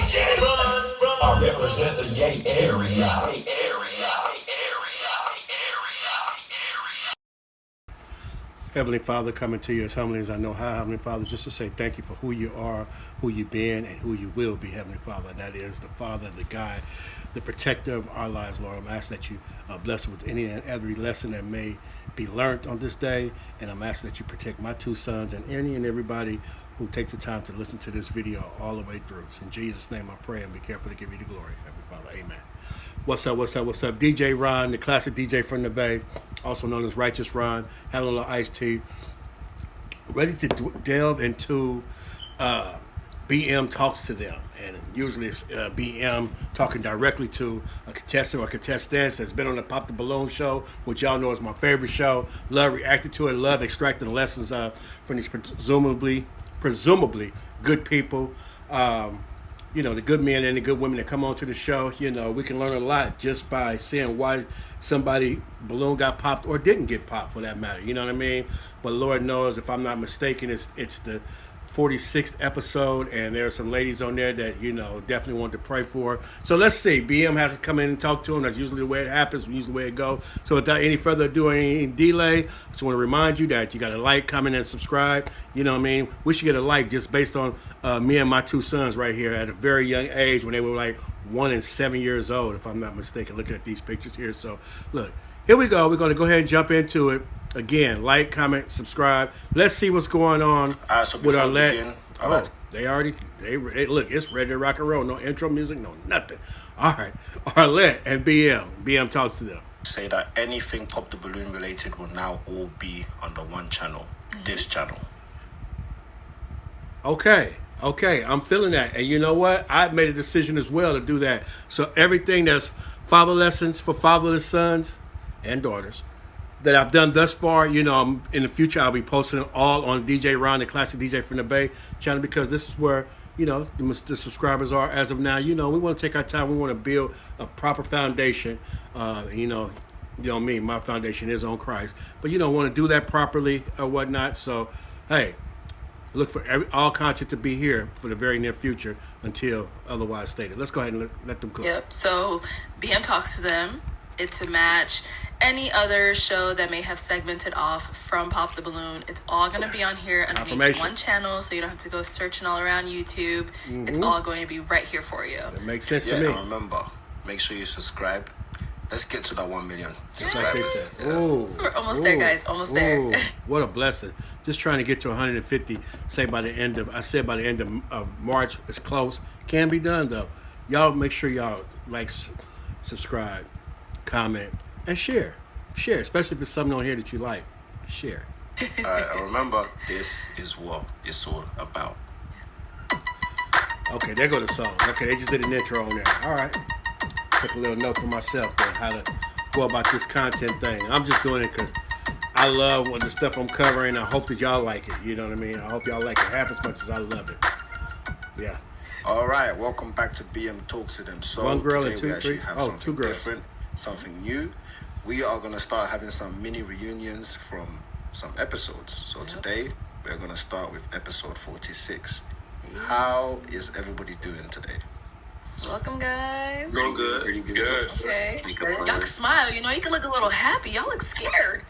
I represent the Yay area. Heavenly Father, coming to you as humbly as I know how, Heavenly Father, just to say thank you for who you are, who you've been, and who you will be, Heavenly Father. And that is the Father, the guide, the protector of our lives, Lord. I'm asking that you bless us with any and every lesson that may be learned on this day. And I'm asking that you protect my two sons and any and everybody who takes the time to listen to this video all the way through. So in Jesus' name I pray and be careful to give you the glory, Heavenly Father. Amen. What's up? DJ Ron, the classic DJ from the Bay, also known as Righteous Ron, having a little iced tea. Ready to delve into BM Talks to Them. And usually it's BM talking directly to a contestant or contestant that's been on the Pop the Balloon show, which y'all know is my favorite show. Love reacting to it, love extracting lessons from these presumably good people. The good men and the good women that come onto the show, we can learn a lot just by seeing why somebody balloon got popped or didn't get popped, for that matter. You know what I mean? But Lord knows, if I'm not mistaken, it's the 46th episode, and there are some ladies on there that, definitely want to pray for. So let's see. BM has to come in and talk to them. That's usually the way it happens, usually the way it goes. So without any further ado, any delay, I just want to remind you that you got to like, comment, and subscribe. You know what I mean? We should get a like just based on me and my two sons right here at a very young age, when they were like 1 and 7 years old, if I'm not mistaken, looking at these pictures here. So look, here we go. We're going to go ahead and jump into it. Again, like, comment, subscribe. Let's see what's going on so with our begin, they look, it's ready to rock and roll. No intro music, no nothing. All right, Arlette and BM Talks to Them. Say that anything Pop the Balloon related will now all be under one channel, this channel. Okay, I'm feeling that. And you know what? I made a decision as well to do that. So everything that's father lessons for fatherless sons and daughters that I've done thus far, in the future I'll be posting it all on DjRon, the classic DJ from the Bay channel, because this is where, the subscribers are as of now. We want to take our time. We want to build a proper foundation. Me, my foundation is on Christ. But, want to do that properly or whatnot. So, hey, look for all content to be here for the very near future until otherwise stated. Let's go ahead and let them go. Yep. So BM Talks to Them. It's to match any other show that may have segmented off from Pop the Balloon. It's all going to be on here underneath one channel, so you don't have to go searching all around YouTube. Mm-hmm. It's all going to be right here for you. It makes sense to me. And remember, make sure you subscribe. Let's get to that 1 million subscribers. So we're almost there, guys. Almost there. What a blessing. Just trying to get to 150, by the end of March. It's close. Can be done, though. Y'all make sure y'all like, subscribe, comment, and share, especially if it's something on here that you like. Share. All right, and remember, this is what it's all about. Okay, there go the song. Okay, they just did an intro on there. All right, took a little note for myself there, how to go about this content thing. I'm just doing it because I love what the stuff I'm covering. I hope that y'all like it. You know what I mean? I hope y'all like it half as much as I love it. Yeah. All right, welcome back to BM Talks to Them. So one girl today and two, we actually three? have Oh, something two girls. different, something new. We are going to start having some mini reunions from some episodes. So today we're going to start with episode 46. How is everybody doing today? Welcome, guys. Going good. Pretty good. Okay. Y'all can smile. You can look a little happy. Y'all look scared.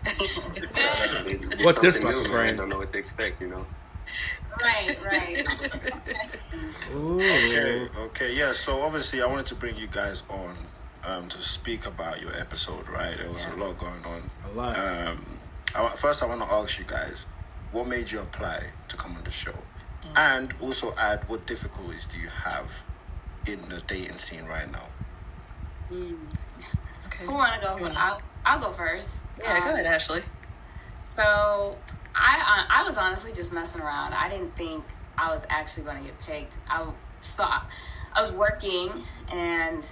What this Something fucking new, brand? Don't know what to expect, Right. Okay, yeah. So obviously I wanted to bring you guys on to speak about your episode, right? There was a lot going on. A lot. First, I want to ask you guys, what made you apply to come on the show? And also add, what difficulties do you have in the dating scene right now? Okay. Who want to go? I'll go first. Yeah, go ahead, Ashley. So I was honestly just messing around. I didn't think I was actually going to get picked. I was working, and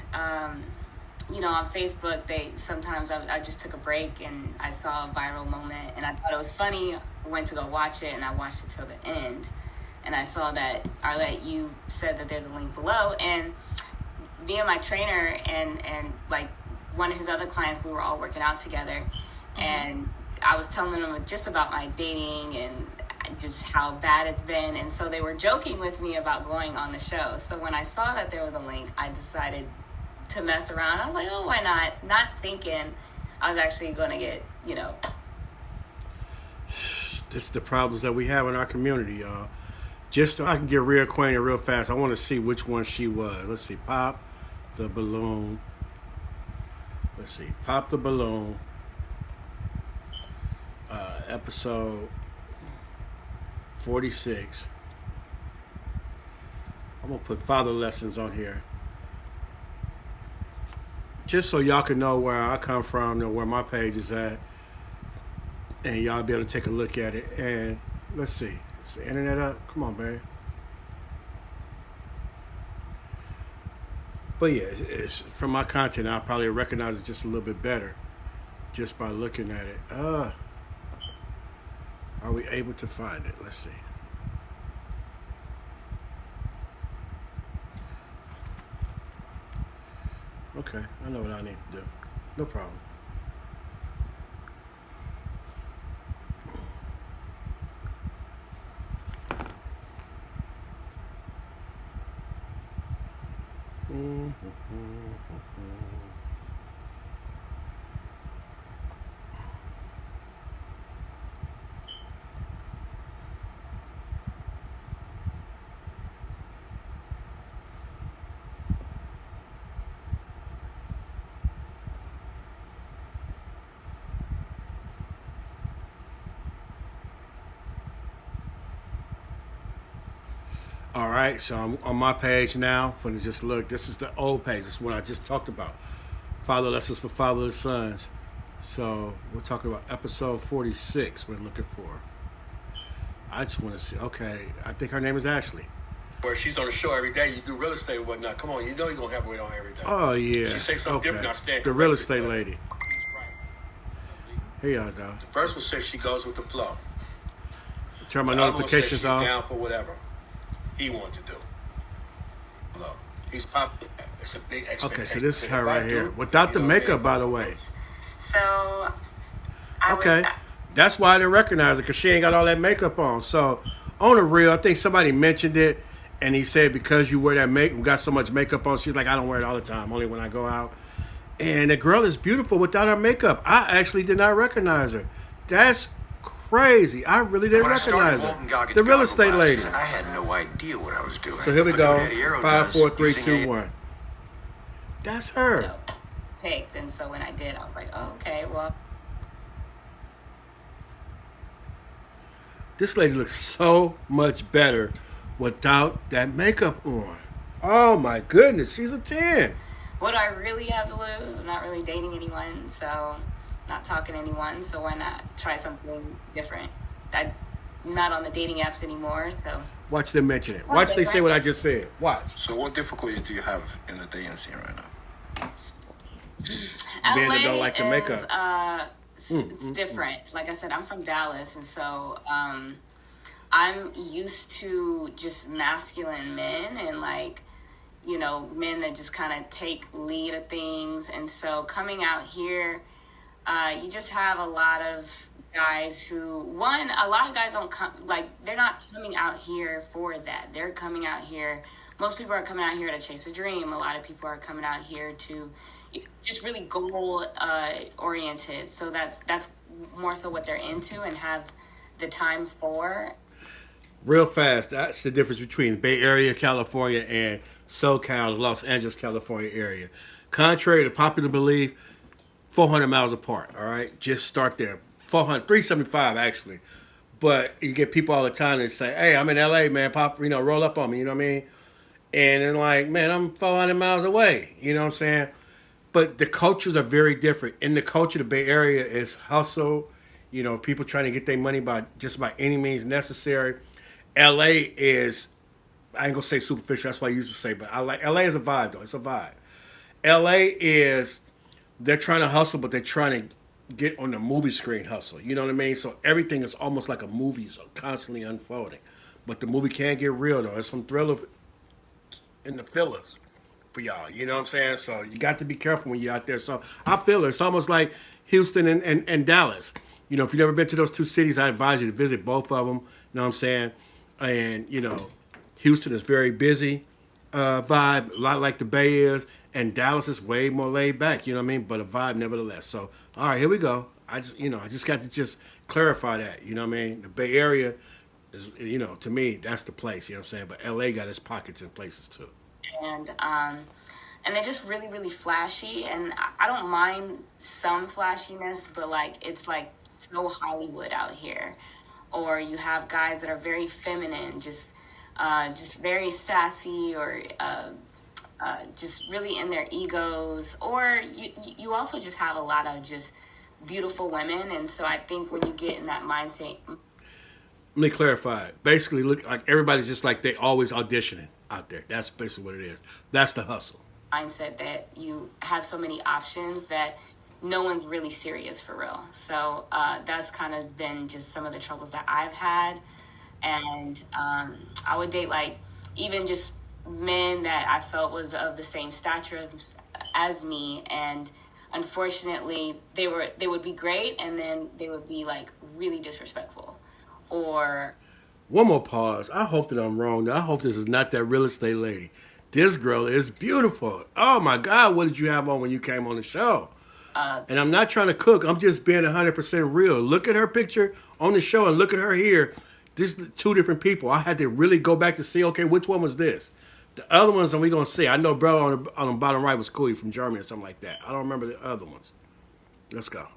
on Facebook, sometimes I just took a break and I saw a viral moment and I thought it was funny. I went to go watch it and I watched it till the end. And I saw that, Arlette, you said that there's a link below. And being my trainer and like one of his other clients, we were all working out together. And I was telling them just about my dating and just how bad it's been. And so they were joking with me about going on the show. So when I saw that there was a link, I decided to mess around. I was like, oh, why not? Not thinking I was actually going to get, This is the problems that we have in our community, y'all. Just so I can get reacquainted real fast, I want to see which one she was. Let's see. Pop the Balloon. Let's see. Pop the Balloon. Episode 46. I'm going to put father lessons on here. Just so y'all can know where I come from, know where my page is at. And y'all be able to take a look at it. And let's see. Is the internet up? Come on, babe. But yeah, it's from my content, I'll probably recognize it just a little bit better just by looking at it. Are we able to find it? Let's see. Okay, I know what I need to do. No problem. All right, so I'm on my page now. For to just look, this is the old page. This is what I just talked about. Father lessons for fatherless sons. So we're talking about episode 46. We're looking for. I just want to see. Okay, I think her name is Ashley. Where she's on the show every day. You do real estate and whatnot. Come on, you know you're gonna have weight on every day. Oh yeah. She say something different. I stand. The real estate corrected, lady. Here y'all go. The first one says she goes with the flow. Turn my The other one says notifications she's off. down for whatever he wanted to do. Hello. He's popped. It's a big expectation. Okay, so this is her If I right do, here, without the you know what I makeup, mean? by the way. So Okay, that's why I didn't recognize her, because she ain't got all that makeup on. So on the real, I think somebody mentioned it, and he said because you wear that makeup, got so much makeup on. She's like, I don't wear it all the time, only when I go out. And the girl is beautiful without her makeup. I actually did not recognize her. That's crazy. I really didn't When I started recognize Walton her. Goggins The real goggle estate lady. glasses, I had no idea what I was doing. So here we But go. GoDaddy Arrow 5, does 4, 3, using 2, a- 1. That's her. picked. And so when I did, I was like, oh, okay, well. This lady looks so much better without that makeup on. Oh my goodness, she's a 10. What do I really have to lose? I'm not really dating anyone, so not talking to anyone, so why not try something different? I'm not on the dating apps anymore, so. Watch them mention it. Watch they say what I just said. Watch. So what difficulties do you have in the dating scene right now? Being that LA don't like the is, makeup. It's different. Like I said, I'm from Dallas, and so I'm used to just masculine men and men that just kind of take lead of things. And so coming out here, you just have a lot of guys who, a lot of guys don't come, they're not coming out here for that. They're coming out here, most people are coming out here to chase a dream. A lot of people are coming out here to just really goal oriented. So that's more so what they're into and have the time for. Real fast, that's the difference between Bay Area, California, and SoCal, Los Angeles, California area. Contrary to popular belief, 400 miles apart, all right? Just start there. 375 actually. But you get people all the time that say, hey, I'm in LA, man, roll up on me, you know what I mean? And then man, I'm 400 miles away, you know what I'm saying? But the cultures are very different. In the culture, the Bay Area is hustle, people trying to get their money by any means necessary. LA is, I ain't gonna say superficial, that's what I used to say, but LA is a vibe though, it's a vibe. LA is, they're trying to hustle, but they're trying to get on the movie screen hustle, you know what I mean? So everything is almost like a movie, so constantly unfolding. But the movie can get real though, there's some thriller in the fillers for y'all, you know what I'm saying? So you got to be careful when you're out there. So I feel it. It's almost like Houston and Dallas. If you've never been to those two cities, I advise you to visit both of them. know what I'm saying? And, you know, Houston is very busy vibe, a lot like the Bay is, and Dallas is way more laid back, you know what I mean? But a vibe nevertheless. So, all right, here we go. I just got to just clarify that, you know what I mean? The Bay Area is, you know, to me, that's the place, you know what I'm saying? But LA got its pockets and places too. And they're just really, really flashy. And I don't mind some flashiness, but like it's like so Hollywood out here. Or you have guys that are very feminine, just very sassy, or just really in their egos. Or you also just have a lot of just beautiful women. And so I think when you get in that mindset. Let me clarify. Basically, look like everybody's just like they always auditioning out there. That's basically what it is. That's the hustle. Mindset that you have so many options that no one's really serious for real. So that's kind of been just some of the troubles that I've had. And I would date like even just men that I felt was of the same stature as me. And unfortunately, they would be great, and then they would be like really disrespectful. Or one more pause. I hope that I'm wrong. I hope this is not that real estate lady. This girl is beautiful. Oh my God, what did you have on when you came on the show? And I'm not trying to cook. I'm just being 100% real. Look at her picture on the show and look at her here. This is two different people. I had to really go back to see, okay, which one was this? The other ones, and we're going to see. I know bro on the bottom right was cool from Germany or something like that. I don't remember the other ones. Let's go.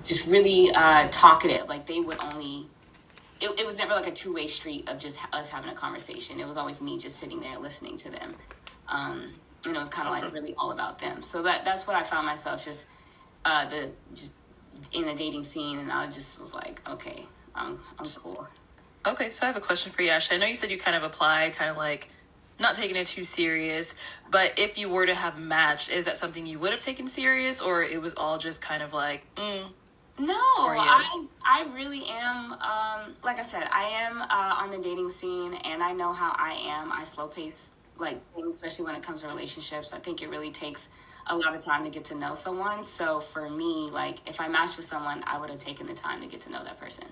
Just really talkative. Like they would only... It was never like a two-way street of just us having a conversation. It was always me just sitting there listening to them. And it was kind of like really all about them. So that's what I found myself just in the dating scene. And I just was like, okay, I'm cool. Okay, so I have a question for you, Ashley. I know you said you kind of applied, kind of like not taking it too serious. But if you were to have matched, is that something you would have taken serious? Or it was all just kind of like, No, I really am. Like I said, I am on the dating scene, and I know how I am. I slow pace like things, especially when it comes to relationships. I think it really takes a lot of time to get to know someone. So for me, like if I matched with someone, I would have taken the time to get to know that person.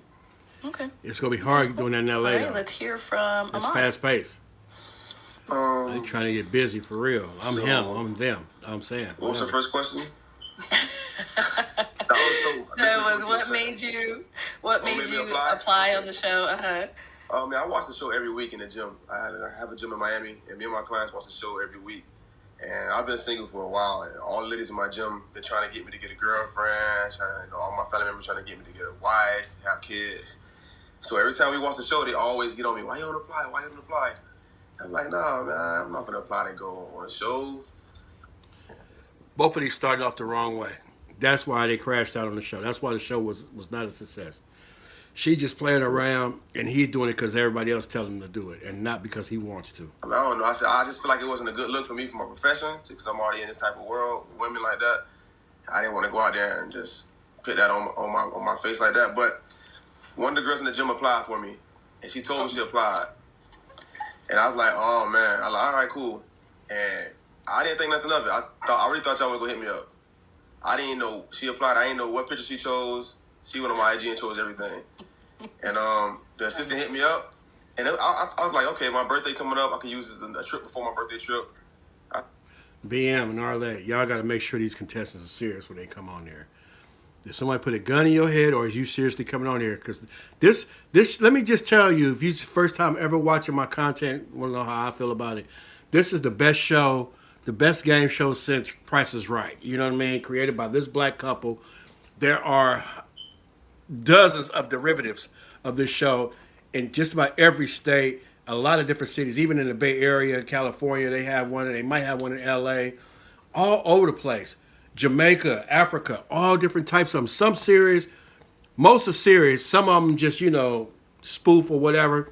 Okay. It's gonna be hard doing that in LA. All right, let's hear from It's Ahmad. fast paced. They're trying to get busy for real. I'm him. I'm them. I'm saying. What was the first question? That was what made you apply on the show? I watch the show every week in the gym. I have a gym in Miami, and me and my clients watch the show every week. And I've been single for a while, and all the ladies in my gym been trying to get me to get a girlfriend. All my family members trying to get me to get a wife, have kids. So every time we watch the show, they always get on me. Why you don't apply? Why you don't apply? I'm like, nah, man, I'm not gonna apply to go on shows. Both of these started off the wrong way. That's why they crashed out on the show. That's why the show was not a success. She just playing around, and he's doing it because everybody else telling him to do it, and not because he wants to. I don't know. I just feel like it wasn't a good look for me for my profession, because I'm already in this type of world with women like that. I didn't want to go out there and just put that on my face like that. But one of the girls in the gym applied for me, and she told me she applied. And I was like, oh, man. I was like, all right, cool. And I didn't think nothing of it. I really thought y'all were going to hit me up. I didn't know she applied. I didn't know what picture she chose. She went on my IG and chose everything. And the assistant hit me up. And I was like, okay, my birthday coming up. I can use this as a trip before my birthday trip. BM and Arlette, y'all got to make sure these contestants are serious when they come on there. Did somebody put a gun in your head, or is you seriously coming on here? Because this, let me just tell you, if it's the first time ever watching my content, want to know how I feel about it. This is the best show, the best game show since Price is Right. You know what I mean? Created by this black couple. There are dozens of derivatives of this show in just about every state, a lot of different cities, even in the Bay Area, California, they have one, and they might have one in LA, all over the place. Jamaica, Africa, all different types of them. Some serious, most are serious. Some of them just, spoof or whatever.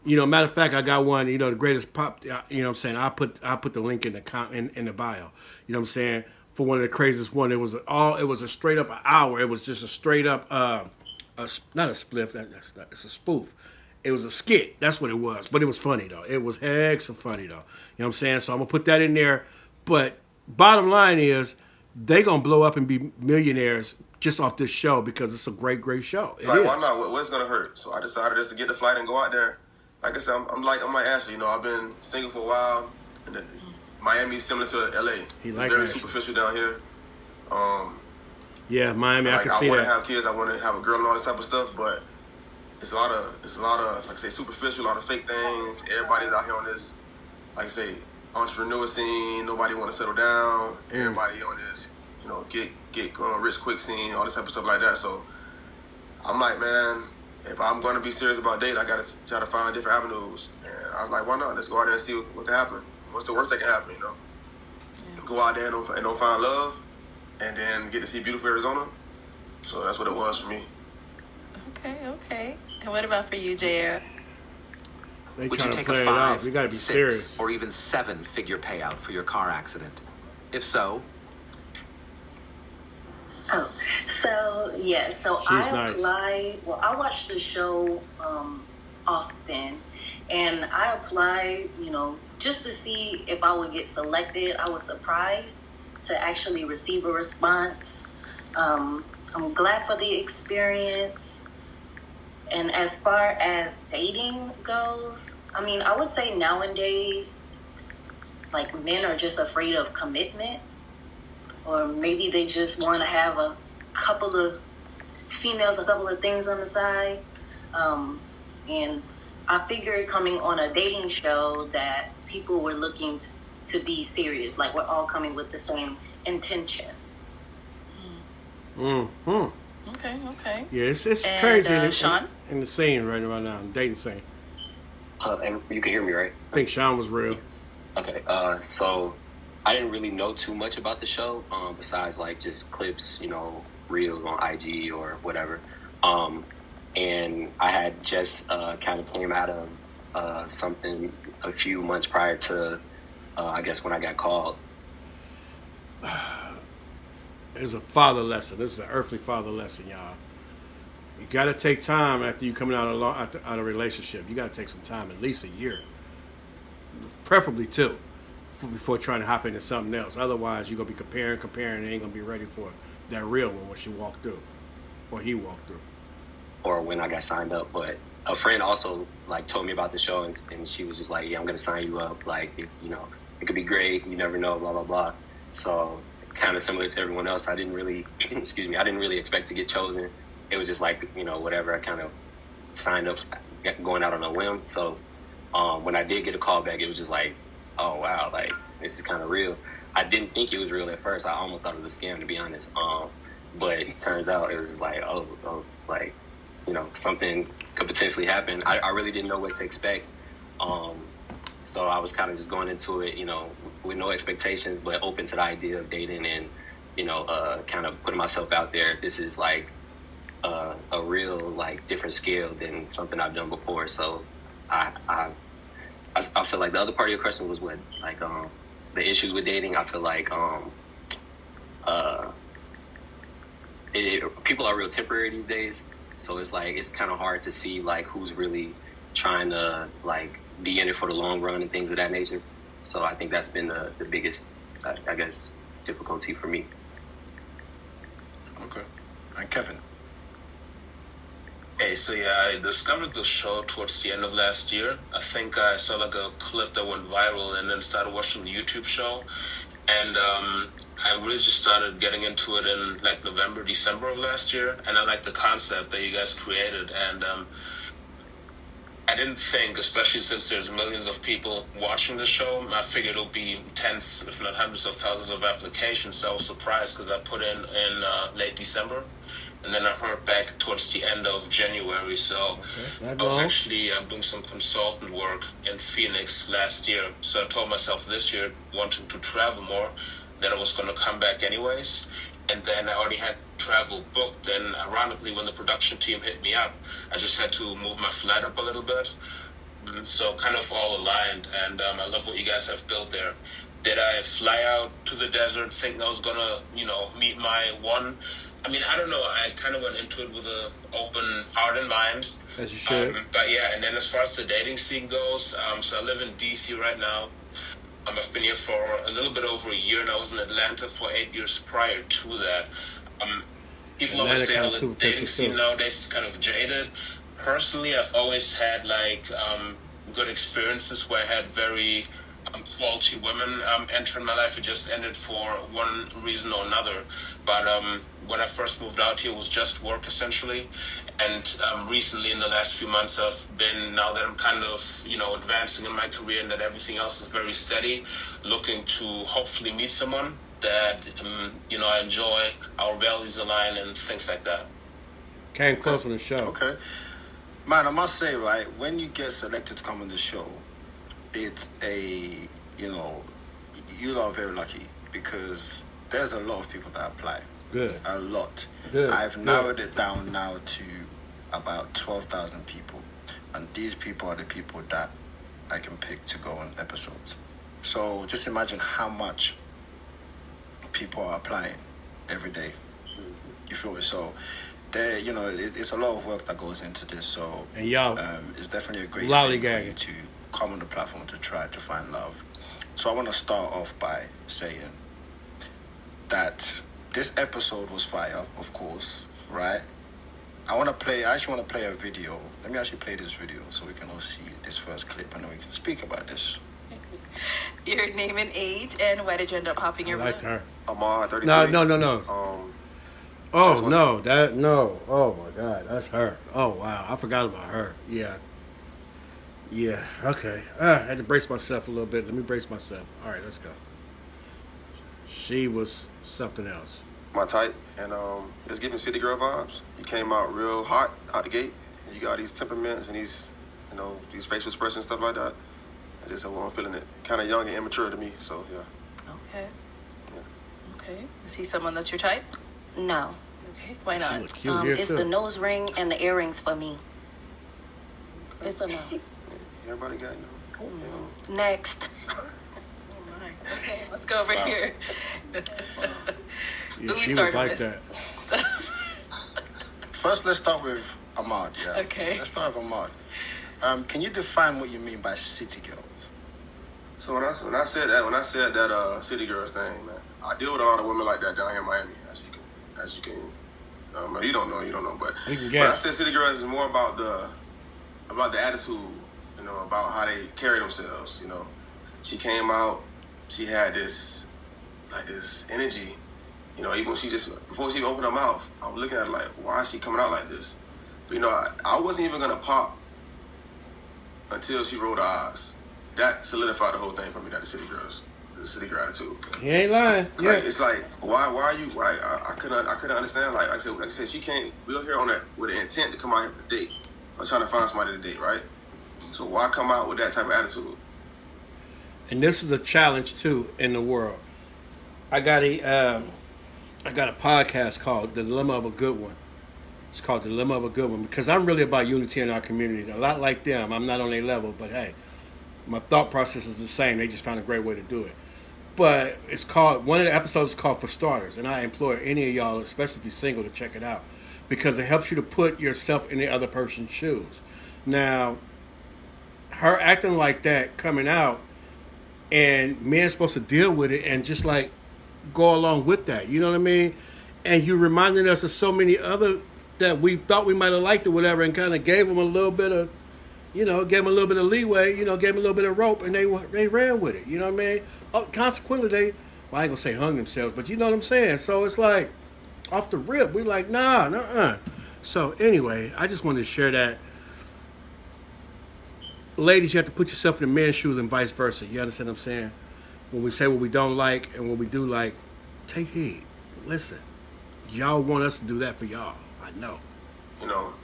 Matter of fact, I got one, the greatest pop, what I'm saying? I put the link in the bio. You know what I'm saying? For one of the craziest one, it was a straight up hour. It was just a straight up, not a spliff, it's a spoof. It was a skit. That's what it was. But it was funny, though. It was heck so funny, though. You know what I'm saying? So I'm going to put that in there. But bottom line is, they gonna blow up and be millionaires just off this show because it's a great show. It like, is. why not? What's gonna hurt? So I decided just to get the flight and go out there. Like I said, I'm like Ashley. You know, I've been single for a while, and then Miami's similar to LA. It's like very Ashley. superficial down here. Yeah, Miami. Like, I can see I want that. to have kids. I want to have a girl and all this type of stuff, but it's a lot of like I say, superficial, a lot of fake things. Everybody's out here on this, like I say, entrepreneur scene. Nobody want to settle down. Everybody on this, you know, get rich quick scene, all this type of stuff like that. So I'm like, man, if I'm going to be serious about dating, I got to try to find different avenues. And I was like, why not? Let's go out there and see what can happen. What's the worst that can happen, you know? Yeah. Go out there and don't find love, and then get to see beautiful Arizona. So that's what it was for me. Okay. And what about for you, JR? Would you take a 5, You gotta be 6, serious. or even 7-figure payout for your car accident? If so, Oh, so yeah, so She's I nice. applied. Well, I watch the show often, and I applied, you know, just to see if I would get selected. I was surprised to actually receive a response. I'm glad for the experience. And as far as dating goes, I mean, I would say nowadays, like, men are just afraid of commitment. Or maybe they just want to have a couple of things on the side. And I figured coming on a dating show that people were looking to be serious. Like, we're all coming with the same intention. Mm-hmm. Okay. Yeah, it's And, crazy Sean? in the scene right now, dating scene. And you can hear me, right? I think Sean was real. Okay. So I didn't really know too much about the show, besides like just clips, you know, reels on IG or whatever. And I had just kind of came out of something a few months prior to, I guess, when I got called. It's a father lesson. This is an earthly father lesson, y'all. You got to take time after you coming out of a relationship. You got to take some time, at least a year, preferably 2, before trying to hop into something else. Otherwise, you're gonna be comparing, and ain't gonna be ready for that real one when she walked through, or he walked through, or when I got signed up. But a friend also like told me about the show, and she was just like, "Yeah, I'm gonna sign you up. Like, you know, it could be great. You never know, blah blah blah." So kind of similar to everyone else, I didn't really, I didn't really expect to get chosen. It was just like, you know, whatever. I kind of signed up, going out on a whim. So when I did get a call back, it was just like, oh wow, like this is kind of real. I didn't think it was real at first. I almost thought it was a scam, to be honest. But it turns out it was just like, oh, like, you know, something could potentially happen. I really didn't know what to expect. So I was kind of just going into it, you know, with no expectations, but open to the idea of dating and, you know, kind of putting myself out there. This is like a real, like, different scale than something I've done before. So I feel like the other part of your question was what, like, the issues with dating. I feel like people are real temporary these days. So it's like, it's kind of hard to see like who's really trying to like be in it for the long run and things of that nature. So I think that's been the biggest, I guess, difficulty for me. Okay. And Kevin? Hey, so yeah, I discovered the show towards the end of last year. I think I saw like a clip that went viral and then started watching the YouTube show. And I really just started getting into it in like November, December of last year. And I like the concept that you guys created. And I didn't think, especially since there's millions of people watching the show, I figured it would be tens, if not hundreds of thousands of applications. So I was surprised because I put in late December. And then I heard back towards the end of January. So I was actually doing some consultant work in Phoenix last year. So I told myself this year, wanting to travel more, that I was going to come back anyways. And then I already had travel booked. And ironically, when the production team hit me up, I just had to move my flight up a little bit. So kind of all aligned. And I love what you guys have built there. Did I fly out to the desert thinking I was going to, you know, meet my one? I mean, I don't know. I kind of went into it with an open heart and mind. As you should. But yeah, and then as far as the dating scene goes, so I live in D.C. right now. I've been here for a little bit over a year, and I was in Atlanta for 8 years prior to that. People always say how the dating scene nowadays is kind of jaded. Personally, I've always had like good experiences where I had very quality women enter my life. It just ended for one reason or another. But when I first moved out here, it was just work essentially. And recently, in the last few months, I've been, now that I'm kind of, advancing in my career and that everything else is very steady, looking to hopefully meet someone that, I enjoy, our values align and things like that. Came close on the show. Okay. Man, I must say, right, when you get selected to come on the show, it's you are very lucky because there's a lot of people that apply. Good. A lot. Good. I've narrowed it down now to about 12,000 people. And these people are the people that I can pick to go on episodes. So just imagine how much people are applying every day. You feel me? So there, it's a lot of work that goes into this. So and y'all, it's definitely a great thing for you to come on the platform to try to find love. So I want to start off by saying that this episode was fire, of course, right? I actually want to play a video. Let me actually play this video so we can all see this first clip and then we can speak about this. Your name and age, and why did you end up popping your balloon? I liked her. Amar, 33. No. Oh my God, that's her. Oh wow, I forgot about her. Yeah. Okay. I had to brace myself a little bit. Let me brace myself. All right, let's go. She was something else. My type, and it's giving city girl vibes. You came out real hot out the gate. And you got these temperaments and these, these facial expressions and stuff like that. I just I'm feeling it. Kind of young and immature to me, so yeah. Okay. Yeah. Okay. Is he someone that's your type? No. Okay. Why not? It's the nose ring and the earrings for me. Okay. It's a no. Everybody got, Next. Oh my. Okay, let's go over here. Yeah, she was like that. First, let's start with Ahmad. Yeah. Okay. Let's start with Ahmad. Can you define what you mean by city girls? So when I said that city girls thing, man, I deal with a lot of women like that down here in Miami, as you can. You don't know, but when I said city girls, is more about the attitude, about how they carry themselves. She came out, she had this energy. Even when before she opened her mouth, I was looking at her like, why is she coming out like this? But I wasn't even gonna pop until she rolled her eyes. That solidified the whole thing for me. That the city girl attitude. You ain't lying. Yeah. Like, it's like, why are you? Why I couldn't understand. Like I said, she came. We're here on that with the intent to come out here to date. I'm trying to find somebody to date, right? So why come out with that type of attitude? And this is a challenge too in the world. I got a podcast called The Dilemma of a Good One. It's called The Dilemma of a Good One because I'm really about unity in our community. A lot like them. I'm not on their level, but hey, my thought process is the same. They just found a great way to do it. But one of the episodes is called For Starters, and I implore any of y'all, especially if you're single, to check it out because it helps you to put yourself in the other person's shoes. Now, her acting like that, coming out, and men's supposed to deal with it and just like go along with that. You know what I mean? And you reminded us of so many other that we thought we might have liked or whatever, and kind of gave them a little bit of, gave them a little bit of leeway, gave them a little bit of rope, and they ran with it. You know what I mean? Consequently, I ain't gonna say hung themselves, but you know what I'm saying. So it's like off the rip, we like nah. So anyway, I just wanted to share that. Ladies, you have to put yourself in the man's shoes and vice versa. You understand what I'm saying? When we say what we don't like and what we do like, take heed. Listen, y'all want us to do that for y'all. I know.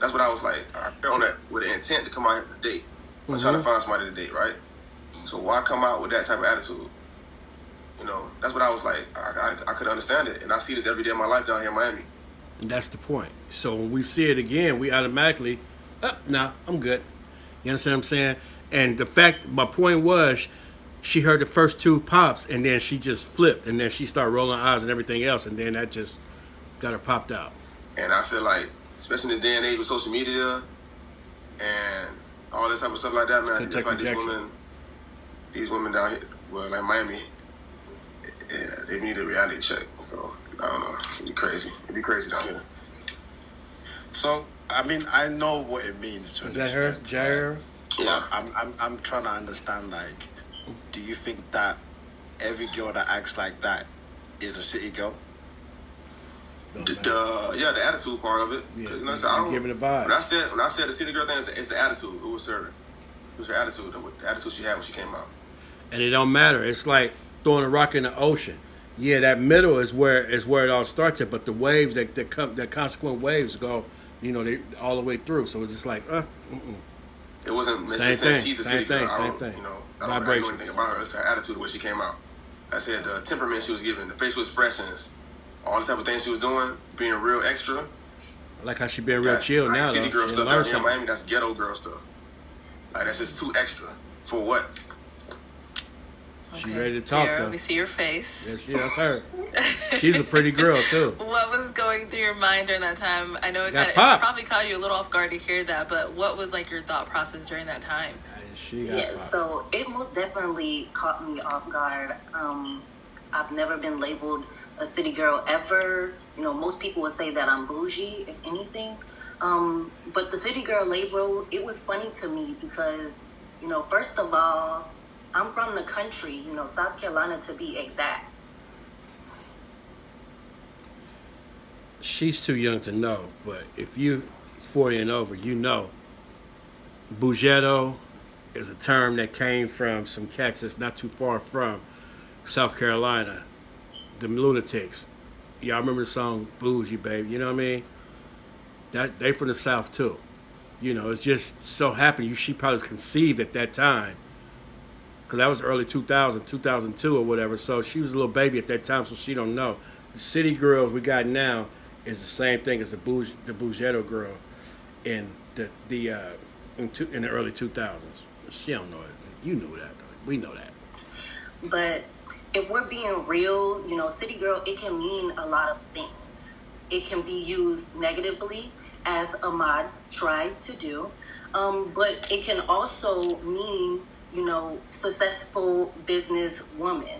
That's what I was like. I got on that with the intent to come out here to date. I'm trying to find somebody to date, right? So why come out with that type of attitude? That's what I was like. I could understand it. And I see this every day of my life down here in Miami. And that's the point. So when we see it again, we automatically, nah, I'm good. You understand what I'm saying? And my point was, she heard the first two pops, and then she just flipped, and then she started rolling her eyes and everything else, and then that just got her popped out. And I feel like, especially in this day and age with social media and all this type of stuff like that, man, I feel like these women down here, well, like Miami, yeah, they need a reality check. So I don't know. It'd be crazy. It'd be crazy down here. So I mean, I know what it means to. Is that her, Jair? Yeah. I'm trying to understand. Like, do you think that every girl that acts like that is a city girl? The attitude part of it. Yeah, you know, so I don't giving a vibe. When I said the city girl thing, it's the attitude. It was her attitude. The attitude she had when she came out. And it don't matter. It's like throwing a rock in the ocean. Yeah, that middle is where it all starts at. But the waves that come, the consequent waves go, you know, they all the way through. So it's just like, It wasn't same thing. She's a Same city girl. thing. You know, I don't know anything about her. It's her attitude, the way she came out. I said the temperament she was giving, the facial expressions, all the type of things she was doing, being real extra. I like how she being real chill like now. City though. girl stuff down here in Miami, that's ghetto girl stuff. Like that's just too extra. For what? She ready to talk though. We see your face. Yes, that's her. She's a pretty girl too. What was going through your mind during that time? I know it probably caught you a little off guard to hear that, but what was like your thought process during that time? So it most definitely caught me off guard. I've never been labeled a city girl ever. You know, most people would say that I'm bougie, if anything. But the city girl label, it was funny to me because, you know, first of all, I'm from the country, you know, South Carolina to be exact. She's too young to know, but if you 40 and over, you know. Bougetto is a term that came from some cats that's not too far from South Carolina. The Lunatics. Y'all remember the song Bougie, Baby? You know what I mean? That they from the South too. You know, it's just so happy she probably was conceived at that time. Because that was early 2000, 2002 or whatever. So she was a little baby at that time, so she don't know. The city girls we got now is the same thing as the Bougetto girl in in the early 2000s. She don't know it. You know that. Though. We know that. But if we're being real, you know, city girl, it can mean a lot of things. It can be used negatively, as Ahmad tried to do. But it can also mean, you know, successful business woman.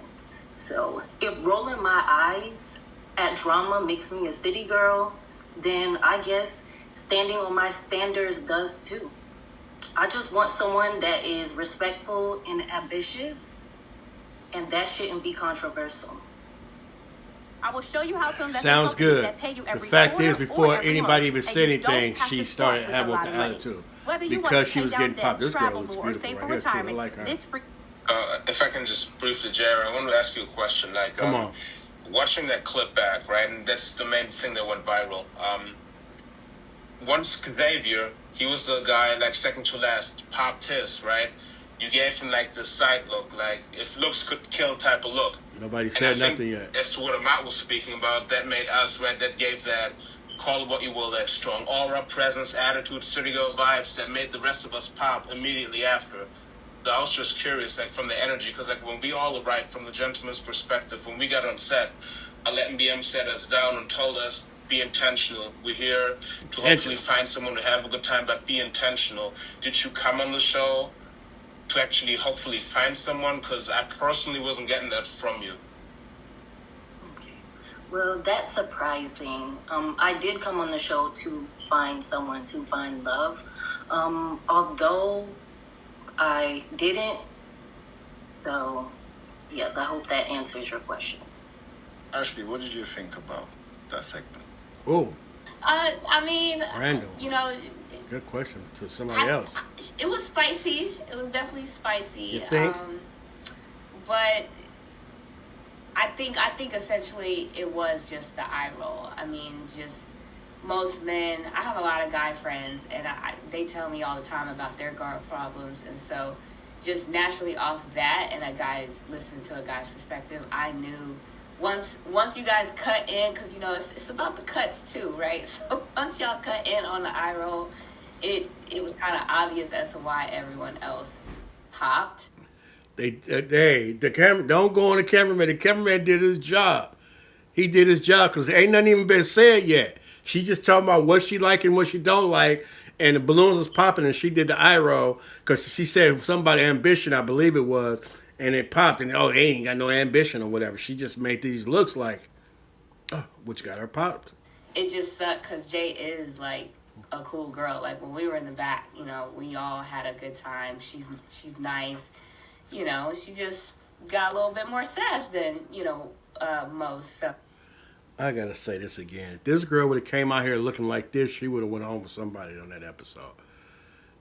So if rolling my eyes at drama makes me a city girl, then I guess standing on my standards does too. I just want someone that is respectful and ambitious, and that shouldn't be controversial. I will show you how to invest. Sounds good. That pay you every the fact quarter is, before every anybody month, even said anything, have she to started start having with the a lot of attitude. Whether you Because want she to was pay getting down popped. debt, This girl travel looks more, or beautiful save right for here too. I retirement, like her. this free. If I can just briefly, Jerry, I want to ask you a question. Like, Come on. Watching that clip back, right, and that's the main thing that went viral. Once Xavier, he was the guy, like, second to last, popped his, right? You gave him, like, the side look, like, if looks could kill type of look. Nobody said nothing yet. As to what Amat was speaking about, that made us, right, that gave that, call it what you will, that strong aura, presence, attitude, city girl vibes that made the rest of us pop immediately after. So I was just curious, like, from the energy, because, like, when we all arrived from the gentleman's perspective, when we got on set, Alet and BM sat us down and told us, be intentional. We're here to hopefully find someone to have a good time, but be intentional. Did you come on the show to actually hopefully find someone? Because I personally wasn't getting that from you. Okay. Well, that's surprising. I did come on the show to find someone, to find love. Although I didn't. So, yes, I hope that answers your question. Ashley, what did you think about that segment? Oh. I mean, Randall. you know, Good question to somebody else. it was spicy. It was definitely spicy. You think? But I think essentially it was just the eye roll. I mean, just most men. I have a lot of guy friends, and they tell me all the time about their guard problems, and so just naturally off that, and a guy's listening to a guy's perspective, I knew. Once you guys cut in, because, you know, it's about the cuts too, right? So once y'all cut in on the eye roll, it was kind of obvious as to why everyone else popped. The camera, don't go on the cameraman. The cameraman did his job. He did his job because ain't nothing even been said yet. She just talking about what she like and what she don't like, and the balloons was popping, and she did the eye roll because she said somebody ambition, I believe it was, and it popped, and they ain't got no ambition or whatever. She just made these looks like, which got her popped. It just sucked because Jay is like a cool girl. Like when we were in the back, you know, we all had a good time. She's nice, you know. She just got a little bit more sass than, you know, most. So. I gotta say this again. If this girl would have came out here looking like this, she would have went home with somebody on that episode.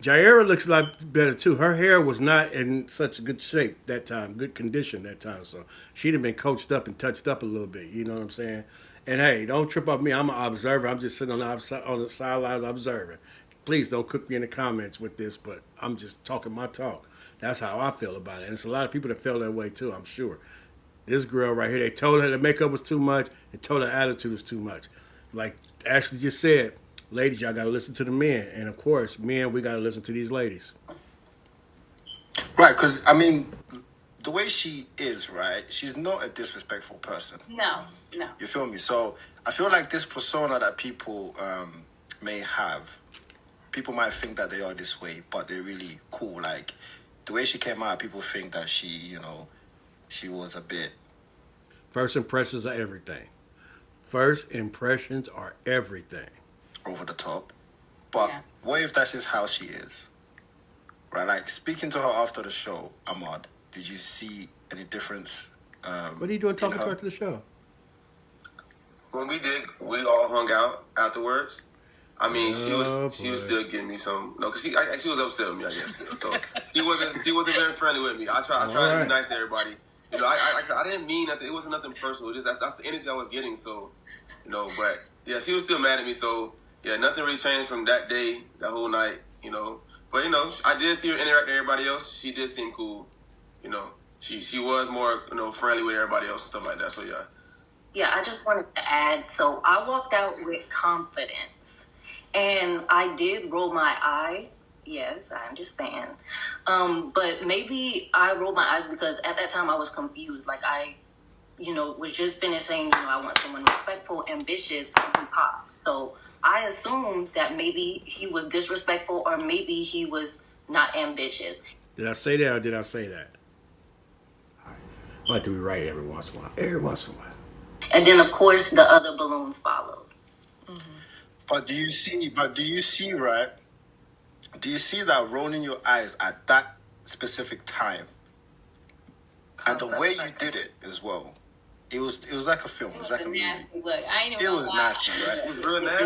Jaira looks a lot better too. Her hair was not in such good shape that time, good condition that time. So she'd have been coached up and touched up a little bit. You know what I'm saying? And hey, don't trip up me. I'm an observer. I'm just sitting on the sidelines observing. Please don't cook me in the comments with this, but I'm just talking my talk. That's how I feel about it. And it's a lot of people that feel that way too, I'm sure. This girl right here, they told her the makeup was too much and told her attitude was too much. Like Ashley just said, ladies, y'all got to listen to the men. And, of course, men, we got to listen to these ladies. Right, because, I mean, the way she is, right, she's not a disrespectful person. No. You feel me? So I feel like this persona that people may have, people might think that they are this way, but they're really cool. Like, the way she came out, people think that she, you know, she was a bit... First impressions are everything. First impressions are everything. Over the top. But what if that's just how she is? Right? Like, speaking to her after the show, Ahmad, did you see any difference? What are you doing talking to her after the show? When we all hung out afterwards. I mean, she was still giving me some. No, because she was upset with me, I guess. Still. So she wasn't very friendly with me. I tried to be nice to everybody. You know, I didn't mean nothing. It wasn't nothing personal. Just that's the energy I was getting. So, you know, but yeah, she was still mad at me. So yeah, nothing really changed from that day, that whole night. You know, but you know, I did see her interact with everybody else. She did seem cool. You know, she was more, you know, friendly with everybody else and stuff like that. So yeah. Yeah, I just wanted to add. So I walked out with confidence, and I did roll my eye. Yes, I understand. But maybe I rolled my eyes because at that time I was confused. Like I, you know, was just finished saying, you know, I want someone respectful, ambitious, and who pop. So I assumed that maybe he was disrespectful or maybe he was not ambitious. Did I say that or did I say that? All right. I like to be right every once in a while. Every once in a while. And then, of course, the other balloons followed. Mm-hmm. But do you see, right? Do you see that rolling your eyes at that specific time? And the way you did it as well. It was like a film. It was like a movie. Look, I ain't even it was nasty, right? It was real nasty.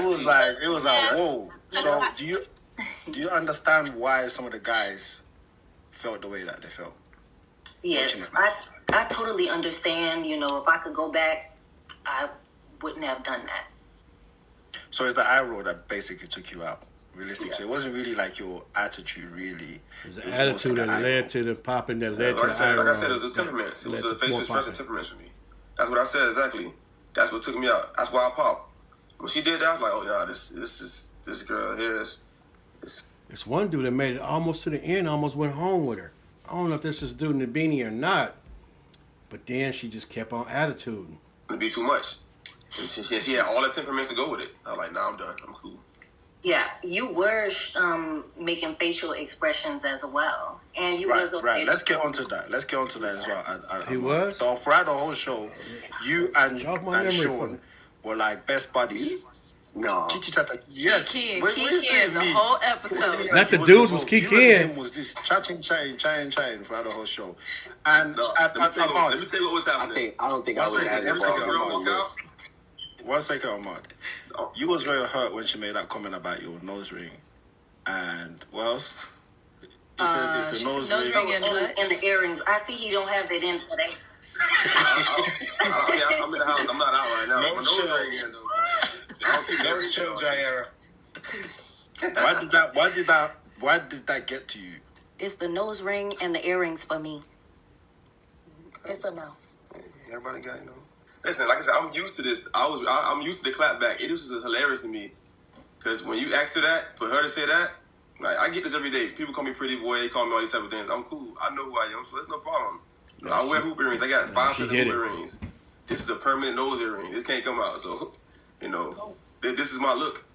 It was like whoa. So do you understand why some of the guys felt the way that they felt? Yes, I totally understand. You know, if I could go back, I wouldn't have done that. So it's the eye roll that basically took you out. Realistic. Yes. So it wasn't really like your attitude, really. It was the attitude that led to the popping that led to the eye roll. Like I said, it was a temperament. It was a face expression temperament for me. That's what I said exactly. That's what took me out. That's why I popped. When she did that, I was like, oh yeah, this girl here is. It's one dude that made it almost to the end, almost went home with her. I don't know if this is dude in the beanie or not, but then she just kept on attituding. It'd be too much. And she had all the temperaments to go with it. I was like, nah, I'm done. I'm cool. Yeah, you were making facial expressions as well, and you was okay. Right. Let's get onto that. As well. He was. So throughout the whole show, you and Sean were like best buddies. No. Yes. Kiki the whole episode. Not the dudes was Kiki. Him was just chatting throughout the whole show. And let me tell you what was happening. I don't think I was as involved. One second, Ahmad. You was very hurt when she made that comment about your nose ring. And what else? You said it's the nose ring and the earrings. I see he don't have it in today. I'm in the house. I'm not out right now. My nose ring in though. Don't chill, Jaira. Why did that get to you? It's the nose ring and the earrings for me. It's a no. Everybody got, you know. Listen, like I said, I'm used to this. I'm used to the clap back. It was just hilarious to me. Because when you asked her that, for her to say that, like, I get this every day. People call me pretty boy. They call me all these type of things. I'm cool. I know who I am, so it's no problem. You know, I wear hoop earrings. I got 5 sets of hoop earrings. This is a permanent nose earring. This can't come out. So, you know, this is my look.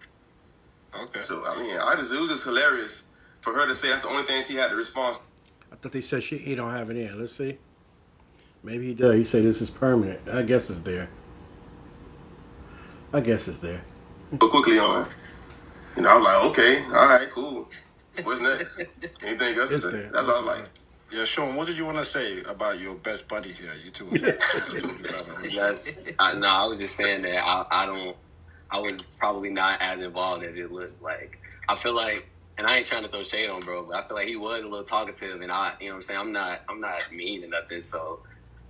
Okay. So, I mean, it was just hilarious for her to say that's the only thing she had to respond. I thought they said he don't have it in. Let's see. Maybe he does. He said this is permanent. I guess it's there. But quickly on, I was like, okay, all right, cool. What's next? Anything else to say? There. That's all I was like. Yeah, Sean, what did you want to say about your best buddy here? You two. I was just saying that I was probably not as involved as it looked like. I feel like, and I ain't trying to throw shade on bro, but I feel like he was a little talkative, and I, you know what I'm saying, I'm not mean or nothing, so,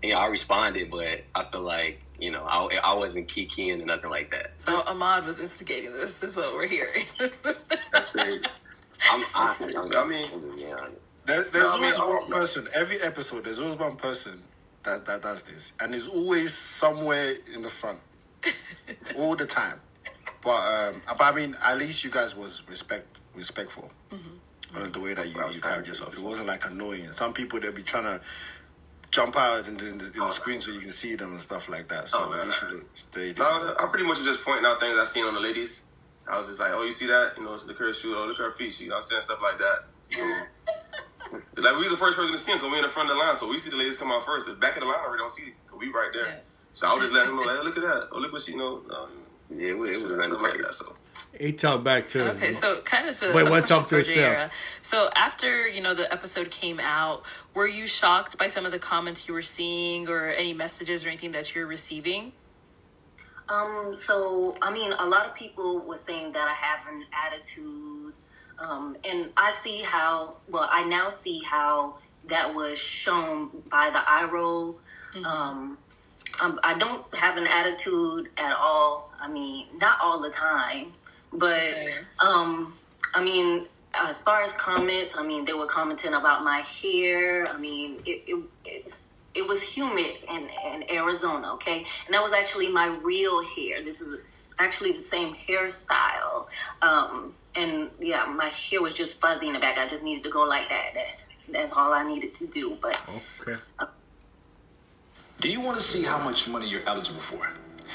I responded, but I feel like, I wasn't kikiing or nothing like that. So Ahmad was instigating this. This is what we're hearing. That's crazy. There's always one person. Every episode, there's always one person that does this, and it's always somewhere in the front, all the time. But I mean, at least you guys was respectful. The way that you carried yourself. It wasn't like annoying. Some people, they'll be trying to jump out in the screen so you can see them and stuff like that. So you should stay there. No, I pretty much was just pointing out things I seen on the ladies. I was just like, oh, you see that? Look at her shoe. Oh, look at her feet. I'm saying stuff like that. Like, we were the first person to see them because we in the front of the line. So we see the ladies come out first. The back of the line, we don't see it because we right there. Yeah. So I was just letting them know, like, oh, look at that. Oh, look what she knows. Yeah, it was stuff like that. So. He talked back to Okay, so kind of wait, one talk to yourself. So after the episode came out, were you shocked by some of the comments you were seeing, or any messages or anything that you're receiving? So I mean, a lot of people were saying that I have an attitude, and I now see how that was shown by the eye roll. I don't have an attitude at all. I mean, not all the time. But, I mean, as far as comments, I mean, they were commenting about my hair. I mean, it was humid in Arizona, okay? And that was actually my real hair. This is actually the same hairstyle. And, yeah, my hair was just fuzzy in the back. I just needed to go like that. That's all I needed to do. But okay. Do you want to see how much money you're eligible for?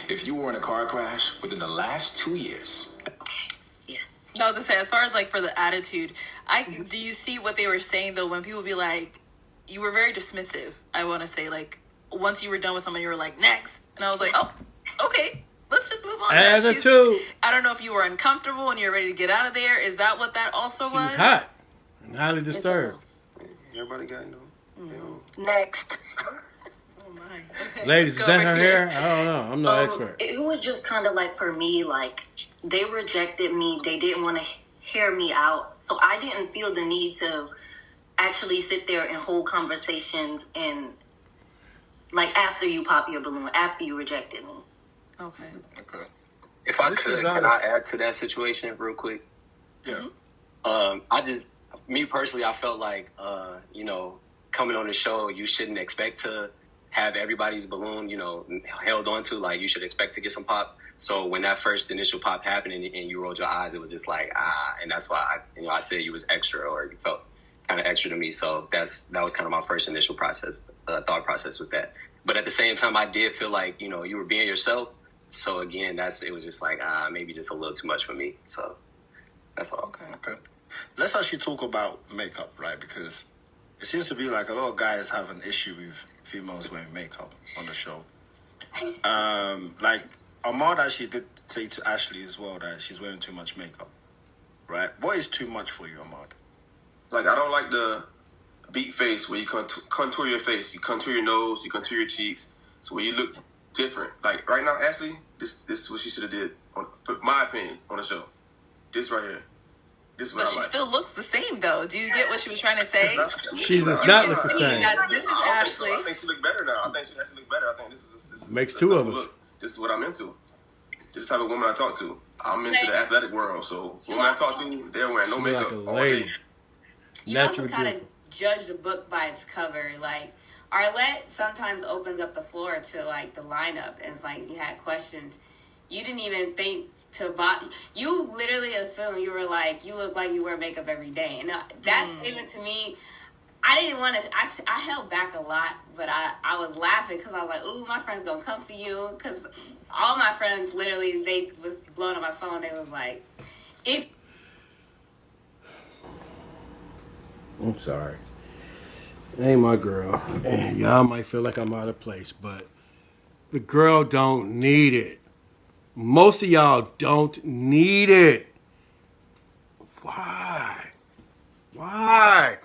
If you were in a car crash within the last 2 years. I was gonna say, as far as like for the attitude, do you see what they were saying though when people be like, you were very dismissive? I want to say, like, once you were done with someone, you were like, next, and I was like, oh, okay, let's just move on. Attitude. I don't know if you were uncomfortable and you're ready to get out of there. Is that what that also was? She was hot and highly disturbed. Everybody got Next. Okay, ladies, is that her hair? I don't know. I'm no expert. It was just kind of like, for me, like, they rejected me. They didn't want to hear me out. So I didn't feel the need to actually sit there and hold conversations and, like, after you pop your balloon, after you rejected me. Okay. If I could, can I add to that situation real quick? Yeah. Me personally, I felt like, coming on the show, you shouldn't expect to have everybody's balloon, held onto. Like, you should expect to get some pop. So when that first initial pop happened and you rolled your eyes, it was just like, and that's why I said you was extra, or you felt kind of extra to me. So that was kind of my first initial thought process with that. But at the same time, I did feel like, you were being yourself. So again, it was just like, maybe just a little too much for me. So that's all. Okay. Let's actually talk about makeup, right? Because it seems to be like a lot of guys have an issue with females wearing makeup on the show. Like, Ahmad actually did say to Ashley as well that she's wearing too much makeup, right? What is too much for you, Ahmad? Like, I don't like the beat face where you contour your face, you contour your nose, you contour your cheeks, so where you look different. Like, right now, Ashley, this is what she should have did, my opinion, on the show. This right here. This is what But I she like. still looks the same, though. Do you get what she was trying to say? She does not look the same. This is Ashley. I think she look better now. I think she actually look better. I think this is Makes two of us. Look. This is what I'm into. This is the type of woman I talk to. I'm into the athletic world, so women I talk to, they're wearing no makeup all day. You also kind of judge the book by its cover. Like, Arlette sometimes opens up the floor to, like, the lineup, and it's like you had questions. You didn't even think to buy. You literally assume, you were like, you look like you wear makeup every day. And that's even to me, I didn't want to, I held back a lot, but I was laughing because I was like, ooh, my friend's going to come for you. Because all my friends, literally, they was blowing on my phone. They was like, I'm sorry. ain't my girl. And y'all might feel like I'm out of place, but the girl don't need it. Most of y'all don't need it. Why? Why?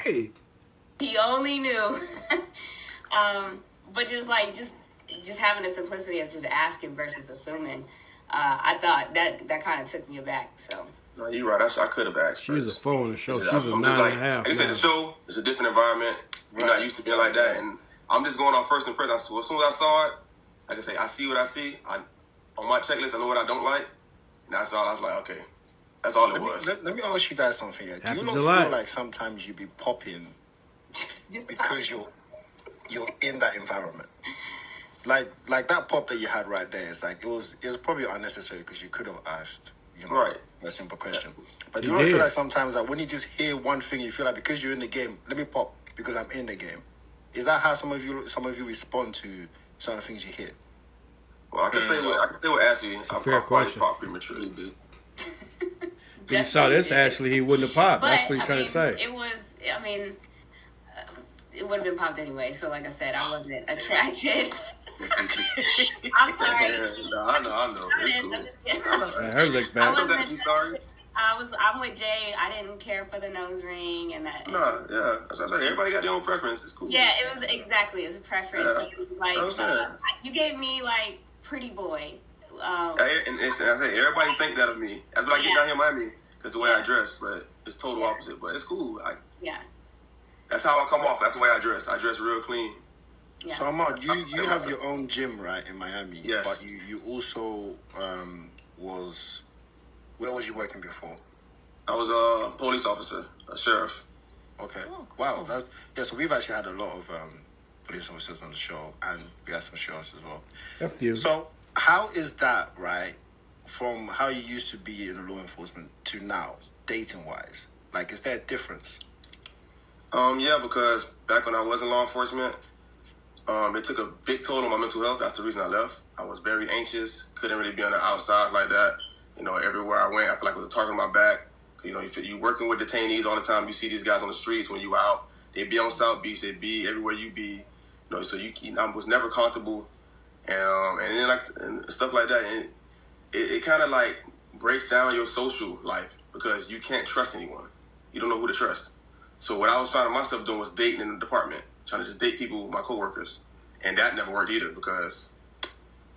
He only knew. But just having the simplicity of just asking versus assuming, I thought that kind of took me aback. So. No, you're right. I could have asked. She was a 4 on the show. She's a I'm 9.5. Like I said, the show is a different environment. We're not used to being like that, and I'm just going off first impression. As soon as I saw it, like I say, I see what I see. On my checklist, I know what I don't like, and that's all. I was like, okay, that's all it was. Let me ask you guys something here. Do you not feel like sometimes you be popping because you're in that environment? Like that pop that you had right there, it's like it was probably unnecessary because you could have asked, a simple question. But you don't feel like sometimes that when you just hear one thing, you feel like because you're in the game, let me pop because I'm in the game. Is that how some of you respond to certain things you hear? Well, I can stay with Ashley. It's a fair question. Pop prematurely, dude. If you saw this, Ashley, he wouldn't have popped. That's what he's trying to say. It was. It would have been popped anyway. So, like I said, I wasn't attracted. I'm sorry. No, I know. It's cool. Her look back. I'm with Jay. I didn't care for the nose ring and that. No, yeah. That's what I say. Everybody got their own preference. It's cool. Yeah, it was exactly. It's a preference. Yeah. It was like you gave me like pretty boy. And I say everybody think that of me. That's what I get down here in Miami because the way I dress, but it's total opposite. But it's cool. That's how I come off. That's the way I dress. I dress real clean. Yeah. So Ahmad, you have your own gym, right, in Miami? Yes. But you also where was you working before? I was a police officer, a sheriff. Okay. Oh, wow. So we've actually had a lot of police officers on the show, and we had some sheriffs as well. A few. So how is that, right, from how you used to be in law enforcement to now, dating-wise? Like, is there a difference? Yeah, because back when I was in law enforcement, it took a big toll on my mental health. That's the reason I left. I was very anxious, couldn't really be on the outside like that. Everywhere I went, I feel like it was a target on my back. You're working with detainees all the time. You see these guys on the streets when you out. They'd be on South Beach. They'd be everywhere you be. So I was never comfortable. And then and stuff like that. And it kind of like breaks down your social life because you can't trust anyone. You don't know who to trust. So what I was finding myself doing was dating in the department, trying to just date people, my coworkers. And that never worked either because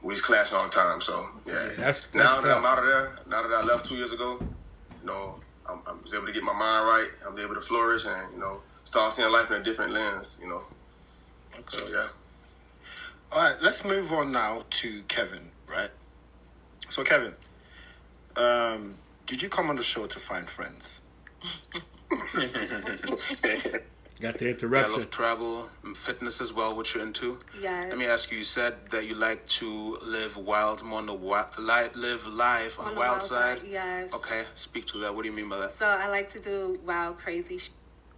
we just clashing all the time. So, yeah. That's now that tough. I'm out of there, now that I left 2 years ago, I was able to get my mind right. I was able to flourish and, start seeing life in a different lens, Okay. So, yeah. All right, let's move on now to Kevin, right? So, Kevin, did you come on the show to find friends? Got the Yeah, I interruption. love travel and fitness as well, which you're into. Yes. Let me ask you, you said that you like to live wild, more on the live life on the wild side. Yes. Okay, speak to that. What do you mean by that? So I like to do wild, crazy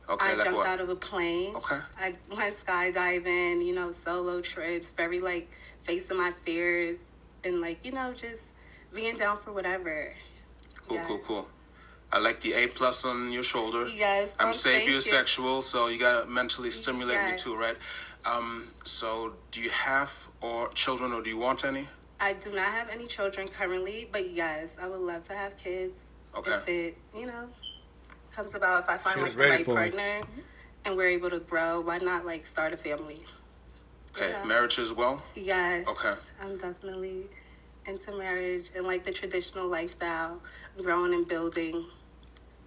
Okay, I like jumped what? out of a plane. Okay. I went skydiving, solo trips, very facing my fears and just being down for whatever. Cool. I like the A+ on your shoulder. Yes. I'm thank you. sapiosexual, so you gotta mentally stimulate me Yes. too, right? So do you have children or do you want any? I do not have any children currently, but yes, I would love to have kids. Okay. If it, comes about, if I find She was the ready right for it. partner and we're able to grow, why not start a family? Okay, Yeah. marriage as well? Yes. Okay. I'm definitely into marriage and the traditional lifestyle, growing and building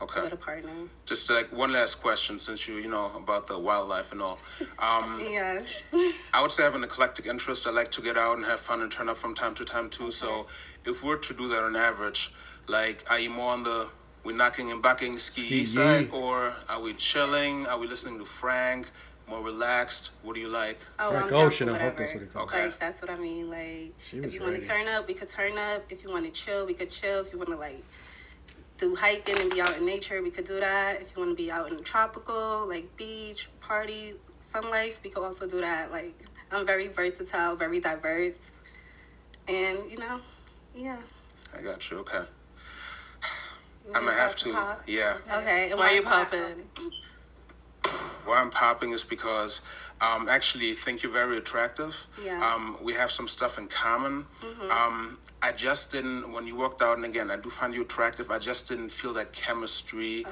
Okay. with a partner. Just one last question, since you know about the wildlife and all. Yes. I would say I have an eclectic interest. I like to get out and have fun and turn up from time to time too. So if we're to do that on average, are you more on the we knocking and bucking ski side, or are we chilling? Are we listening to Frank? More relaxed? What do you like? Oh, Frank I'm down Ocean, for I hope whatever. that's what he's talking Okay. That's what I mean. She was If you want ready. to turn up, we could turn up. If you want to chill, we could chill. If you want to do hiking and be out in nature, we could do that. If you want to be out in the tropical, beach, party, fun life, we could also do that. I'm very versatile, very diverse. And, yeah. I got you. Okay. I'm gonna have to. Pop? Yeah. Okay. And Why are you pop? popping? why I'm popping is because actually think you're very attractive. Yeah. We have some stuff in common. I just didn't, when you worked out, and again, I do find you attractive, I just didn't feel that chemistry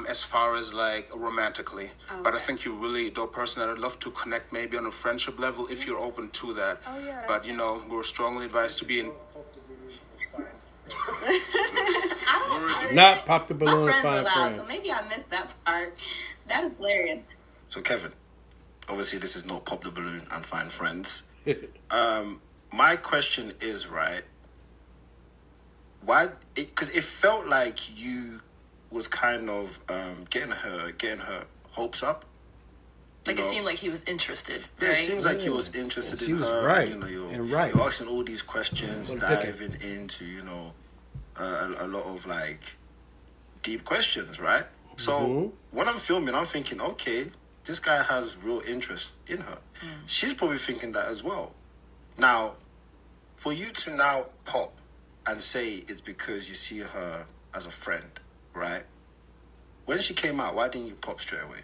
as far as like romantically. But I think you're really a dope person, and I'd love to connect maybe on a friendship level if you're open to that. But you know, we're strongly advised to be in. Not pop the My balloon and friends were find loud, friends. so maybe I missed that part. That is hilarious. So Kevin, obviously this is not pop the balloon and find friends. My question is, right, why? Because it felt like you was kind of getting her hopes up. Like, it seemed like he was interested, Yeah, right? it seems like he was interested in her. Right. You know, You're you're asking all these questions, Well, diving into, you know, a lot of like deep questions, right? So when I'm filming, I'm thinking, okay, this guy has real interest in her. She's probably thinking that as well. Now, for you to now pop and say it's because you see her as a friend, right? When she came out, why didn't you pop straight away?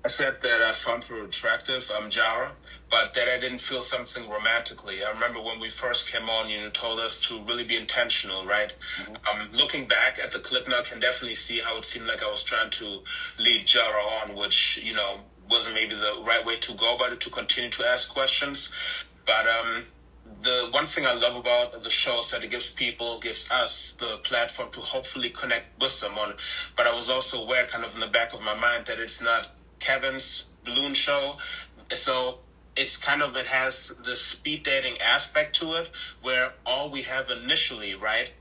I said that I found her attractive, Jara, but that I didn't feel something romantically. I remember when we first came on, you told us to really be intentional, right? Looking back at the clip now, I can definitely see how it seemed like I was trying to lead Jara on, which, you know, wasn't maybe the right way to go about it, to continue to ask questions. But the one thing I love about the show is that it gives us the platform to hopefully connect with someone. But I was also aware, kind of in the back of my mind, that it's not Kevin's balloon show, so it's kind of, it has the speed dating aspect to it, where all we have initially, right,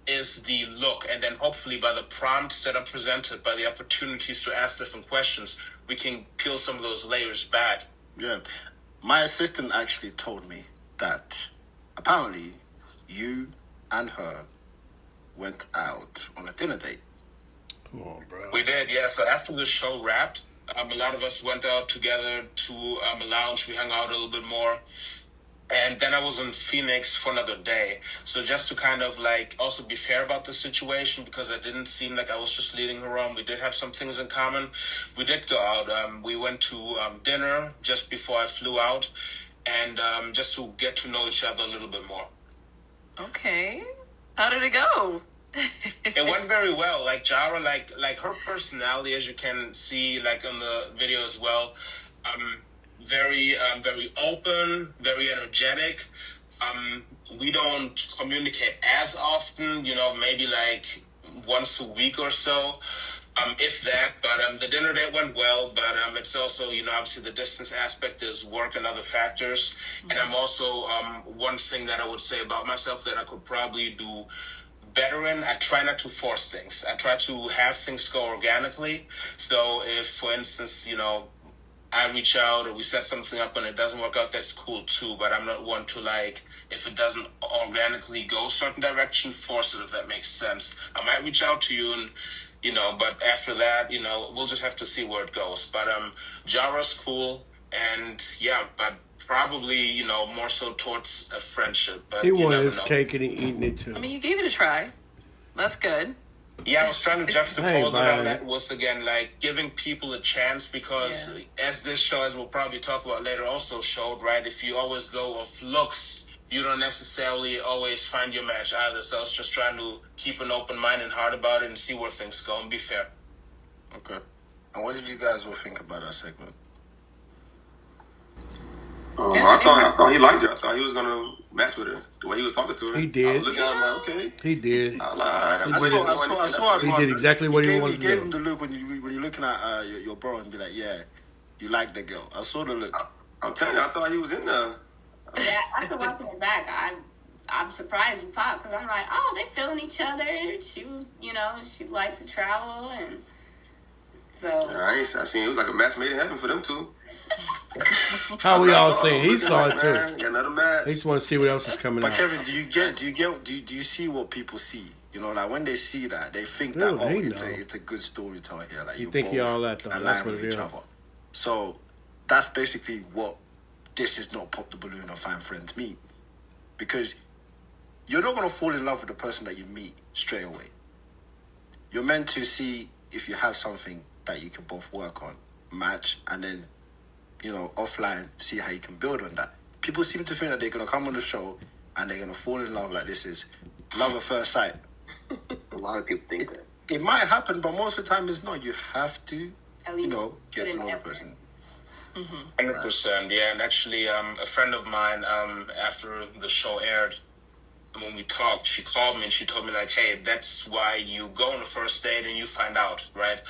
is the look, and then hopefully by the prompts that are presented, by the opportunities to ask different questions, we can peel some of those layers back. Yeah, my assistant actually told me that apparently you and her went out on a dinner date. Come on, bro. We did, yeah. So after the show wrapped, a lot of us went out together to a lounge. We hung out a little bit more. And then I was in Phoenix for another day. So just to kind of like also be fair about the situation, because it didn't seem like I was just leading her on. We did have some things in common. We did go out. We went to dinner just before I flew out, and just to get to know each other a little bit more. Okay. How did it go? It went very well. Like Jara, like her personality, as you can see, like on the video as well, very open, very energetic. We don't communicate as often, you know, maybe like once a week or so, if that. But the dinner date went well. But it's also, you know, obviously the distance aspect is work and other factors. And I'm also one thing that I would say about myself that I could probably do better in, I try not to force things. I try to have things go organically. So if, for instance, you know, I reach out or we set something up and it doesn't work out, that's cool too. But I'm not one to, like, if it doesn't organically go a certain direction, force it, if that makes sense. I might reach out to you and, you know, but after that, you know, we'll just have to see where it goes. But Jara's cool, and yeah, but probably, you know, more so towards a friendship. But he wanted his cake and he eating it too. I mean, you gave it a try. That's good. Yeah, I was trying to juxtapose that with, again, like giving people a chance, because as this show, as we'll probably talk about later, also showed, right, if you always go off looks, you don't necessarily always find your match either. So I was just trying to keep an open mind and heart about it and see where things go and be fair. Okay. And what did you guys all think about that segment? I thought he liked her. I thought he was gonna match with her. The way he was talking to her, he did. I was looking at him like, okay. He did. I saw he did exactly what he wanted to do. He gave him the look when you're looking at your bro and be like, yeah, you like the girl. I saw the look. I'm telling you, I thought he was in there. Yeah, after watching it back, I'm surprised with Pop, because I'm like, oh, they feeling each other. She was, you know, she likes to travel, and so. Yeah, I seen it was like a match made in heaven for them two. How we all seen? He saw it too. Got another match. He just want to see what else is coming out. But Kevin, do you see what people see? You know, like when they see that, they think that it's a good story to tell here. Like you think he all that though? That's what it is. So that's basically what this is not pop the balloon or find friends means, because you're not gonna fall in love with the person that you meet straight away. You're meant to see if you have something that you can both work on, match, and then, you know, offline, see how you can build on that. People seem to think that they're going to come on the show and they're going to fall in love like this is love at first sight. A lot of people think that. It might happen, but most of the time it's not. You have to, you know, get to know the person. 100%, yeah. And actually, a friend of mine, after the show aired, when we talked, she called me and she told me, like, hey, that's why you go on the first date and you find out, right?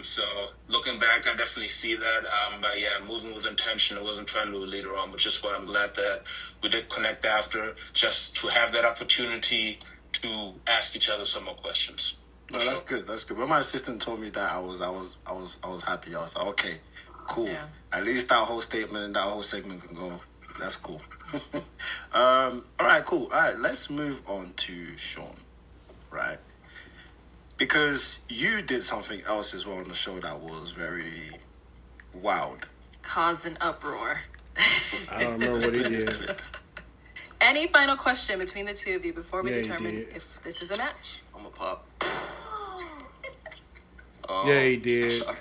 So looking back, I definitely see that. But yeah, moving with intention. I wasn't trying to lead her on, which is why I'm glad that we did connect after, just to have that opportunity to ask each other some more questions. No, that's good. That's good. When my assistant told me that, I was happy. I was like, okay, cool. Yeah. At least that whole statement and that whole segment can go. That's cool. All right, cool. All right, let's move on to Sean, right? Because you did something else as well on the show that was very wild. Caused an uproar. I don't know what he did. Any final question between the two of you before we determine if this is a match? I'm a pop. Yeah, he did. Sorry.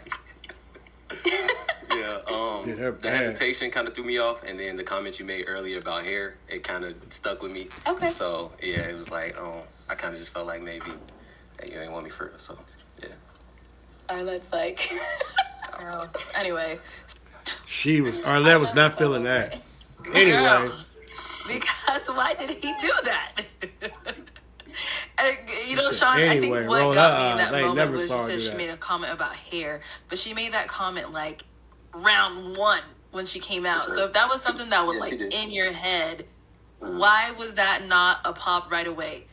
The hesitation kind of threw me off, and then the comment you made earlier about hair, it kind of stuck with me. Okay. So, yeah, it was like, I kind of just felt like maybe you didn't want me for it, so, yeah. Arlett's like, anyway. Arlette was not feeling that. Anyway. Because why did he do that? You know, Sean, anyway, I think what got me in that moment was she she made a comment about hair, but she made that comment like round one when she came out. So if that was something that was like in your head, why was that not a pop right away?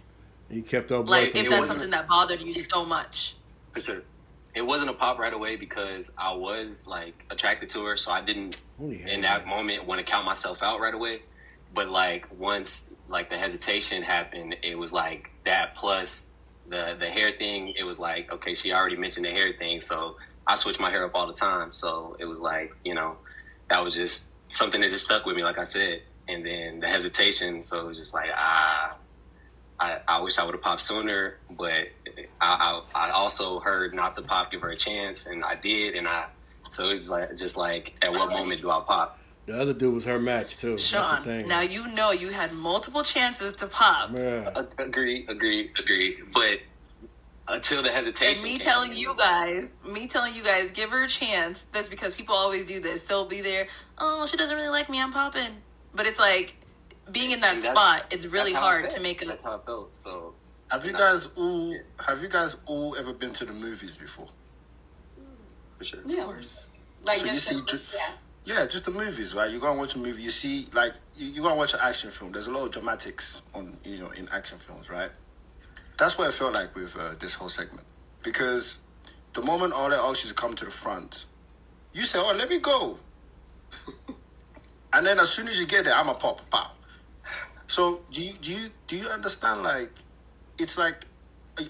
You kept up like if that's something that bothered you so much. For sure. It wasn't a pop right away because I was like attracted to her, so I didn't in that moment want to count myself out right away. But like once like the hesitation happened, it was like that plus the hair thing. It was like, okay, she already mentioned the hair thing, so I switch my hair up all the time. So it was like, you know, that was just something that just stuck with me, like I said. And then the hesitation, so it was just like, I wish I would have popped sooner, but I also heard not to pop, give her a chance, and I did, so it was like just like at what moment do I pop? The other dude was her match too. Sean, that's the thing. Now you know you had multiple chances to pop. Yeah. Agree. But until the hesitation. And me telling you guys, give her a chance. That's because people always do this. They'll be there. Oh, she doesn't really like me. I'm popping. But it's like being in that spot. It's really hard to make it. That's how I felt. So have you guys all ever been to the movies before? For sure. Yeah. Of course. Like so you see. Yeah, just the movies, right? You go and watch a movie, you see, like, you go and watch an action film. There's a lot of dramatics in action films, right? That's what I felt like with this whole segment. Because the moment all they ask you to come to the front, you say, oh, let me go. And then as soon as you get there, I'm a pop. So do you understand, like, it's like,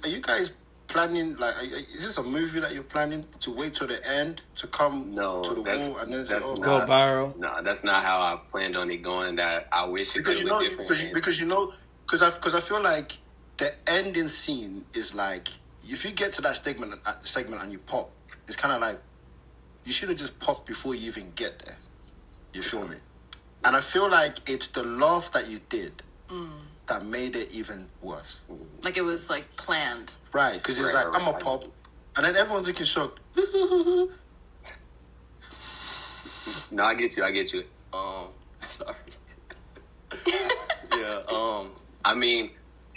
are you guys planning, like, is this a movie that you're planning to wait till the end to come to the wall and then say, go viral? No, that's not how I planned on it going. That I wish it could have been different. Because I feel like the ending scene is like, if you get to that segment and you pop, it's kind of like you should have just popped before you even get there. You feel me? And I feel like it's the laugh that you did that made it even worse. Like it was like planned. Right, because it's like, I'm a pop, and then everyone's looking shocked. No, I get you. Sorry. I mean,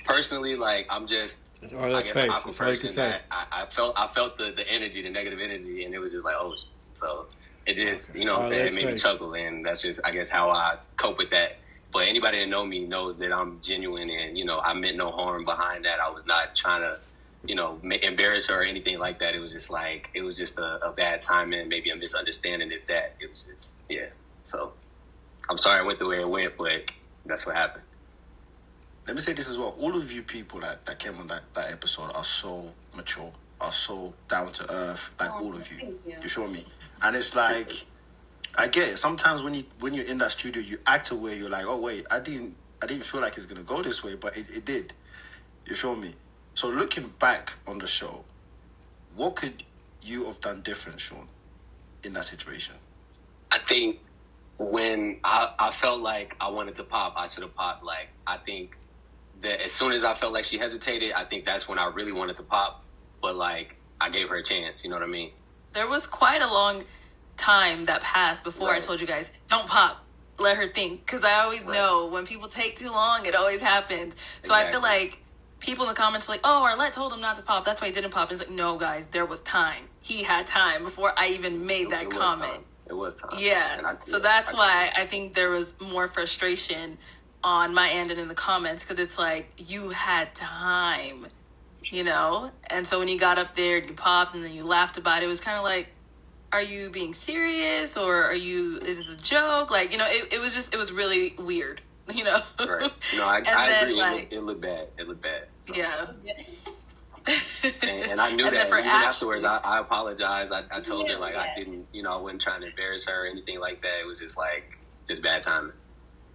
personally, like, I'm just, I guess I'm a person that I felt the energy, the negative energy, and it was just like, oh, so it just, you know what I'm saying, it made me chuckle, and that's just, I guess, how I cope with that. But anybody that know me knows that I'm genuine, and, you know, I meant no harm behind that. I was not trying to, you know, embarrass her or anything like that. It was just like, it was just a bad timing, maybe a misunderstanding if that. It was just, yeah. So I'm sorry it went the way it went, but that's what happened. Let me say this as well. All of you people that came on that episode are so mature, are so down to earth, like all of you. You feel me? And it's like, I get it. Sometimes when you're in that studio, you act a way. You're like, oh wait, I didn't feel like it's gonna go this way, but it did. You feel me? So looking back on the show, what could you have done different, Sean, in that situation? I think when I felt like I wanted to pop, I should have popped. Like, I think that as soon as I felt like she hesitated, I think that's when I really wanted to pop. But, like, I gave her a chance, you know what I mean? There was quite a long time that passed before I told you guys, don't pop, let her think. Because I always know when people take too long, it always happens. So I feel like people in the comments are like, oh, Arlette told him not to pop, that's why he didn't pop. It's like, no, guys, there was time. He had time before I even made that comment. It was time. Yeah. So that's why I think there was more frustration on my end and in the comments, because it's like, you had time, you know? And so when you got up there, you popped and then you laughed about it. It was kind of like, are you being serious, or is this a joke? Like, you know, it was really weird, you know? Right. No, I agree. Like, it looked bad. It looked bad. So. Yeah. And I knew that. Even afterwards, I apologized. I told her, like, I didn't, you know, I wasn't trying to embarrass her or anything like that. It was just, like, just bad timing.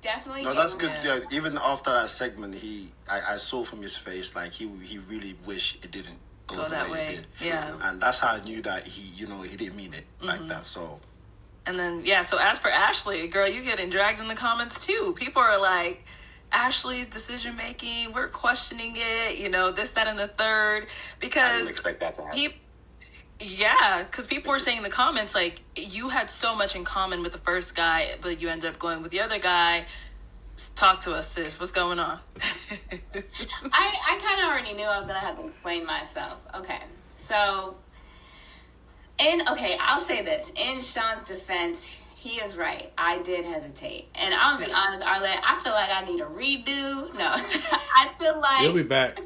Definitely. No, that's good. Yeah, even after that segment, I saw from his face, like, he really wished it didn't go that way. It did. Yeah. And that's how I knew that he didn't mean it like that. So. And then, so as for Ashley, girl, you getting dragged in the comments too. People are like, Ashley's decision making, we're questioning it, you know, this, that, and the third. Because I didn't expect that to happen. Because people were saying in the comments, like, you had so much in common with the first guy, but you ended up going with the other guy. Talk to us, sis. What's going on? I kind of already knew that I had to explain myself. Okay. So, I'll say this. In Sean's defense, he is right. I did hesitate. And I'm going to be honest, Arlette, I feel like I need a redo. No. I feel like... You'll be back.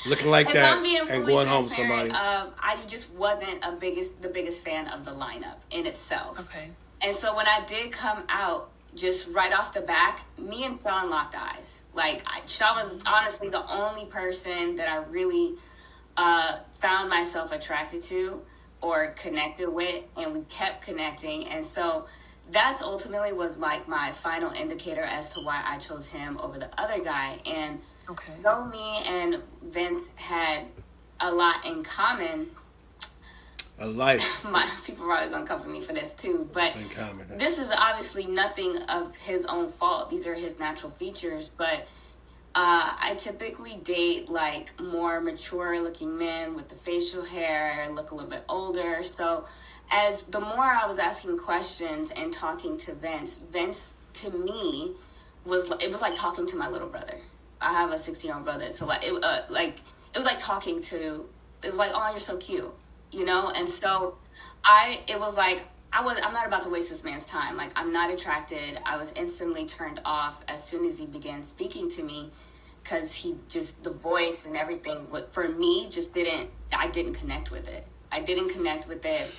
Looking like that and going home with somebody. I just wasn't the biggest fan of the lineup in itself. Okay. And so when I did come out, just right off the back, me and Sean locked eyes. Like, Sean was honestly the only person that I really found myself attracted to or connected with, and we kept connecting. And so that's ultimately was like my final indicator as to why I chose him over the other guy. And though me and Vince had a lot in common, my people are probably gonna come for me for this too, but this is obviously nothing of his own fault. These are his natural features. But I typically date like more mature looking men with the facial hair, look a little bit older. So as the more I was asking questions and talking to Vince to me was like talking to my little brother. I have a 16-year-old brother, so it was like talking to. It was like, oh, you're so cute. You know, and so it was like, I'm not about to waste this man's time. Like, I'm not attracted. I was instantly turned off as soon as he began speaking to me, because the voice and everything, for me, I didn't connect with it.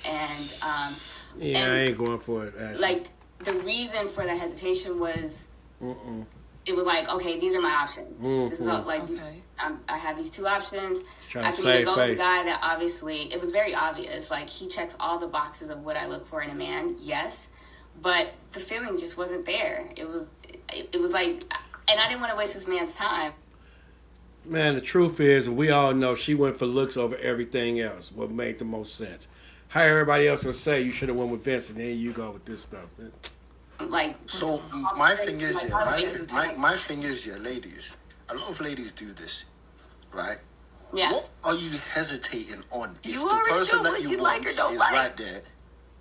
And, I ain't going for it, actually. Like, the reason for the hesitation was, it was like, okay, these are my options. This is all, like, I have these two options. I can either go with a guy that obviously, it was very obvious. Like, he checks all the boxes of what I look for in a man, yes. But the feelings just wasn't there. It was like, and I didn't want to waste this man's time. Man, the truth is, we all know she went for looks over everything else. What made the most sense? How everybody else would say you should have went with Vince, and then you go with this stuff. Like, so my thing is, my thing is, ladies, a lot of ladies do this, right? Yeah. What are you hesitating on? If You the already person know that what you you want like or don't is like. right there,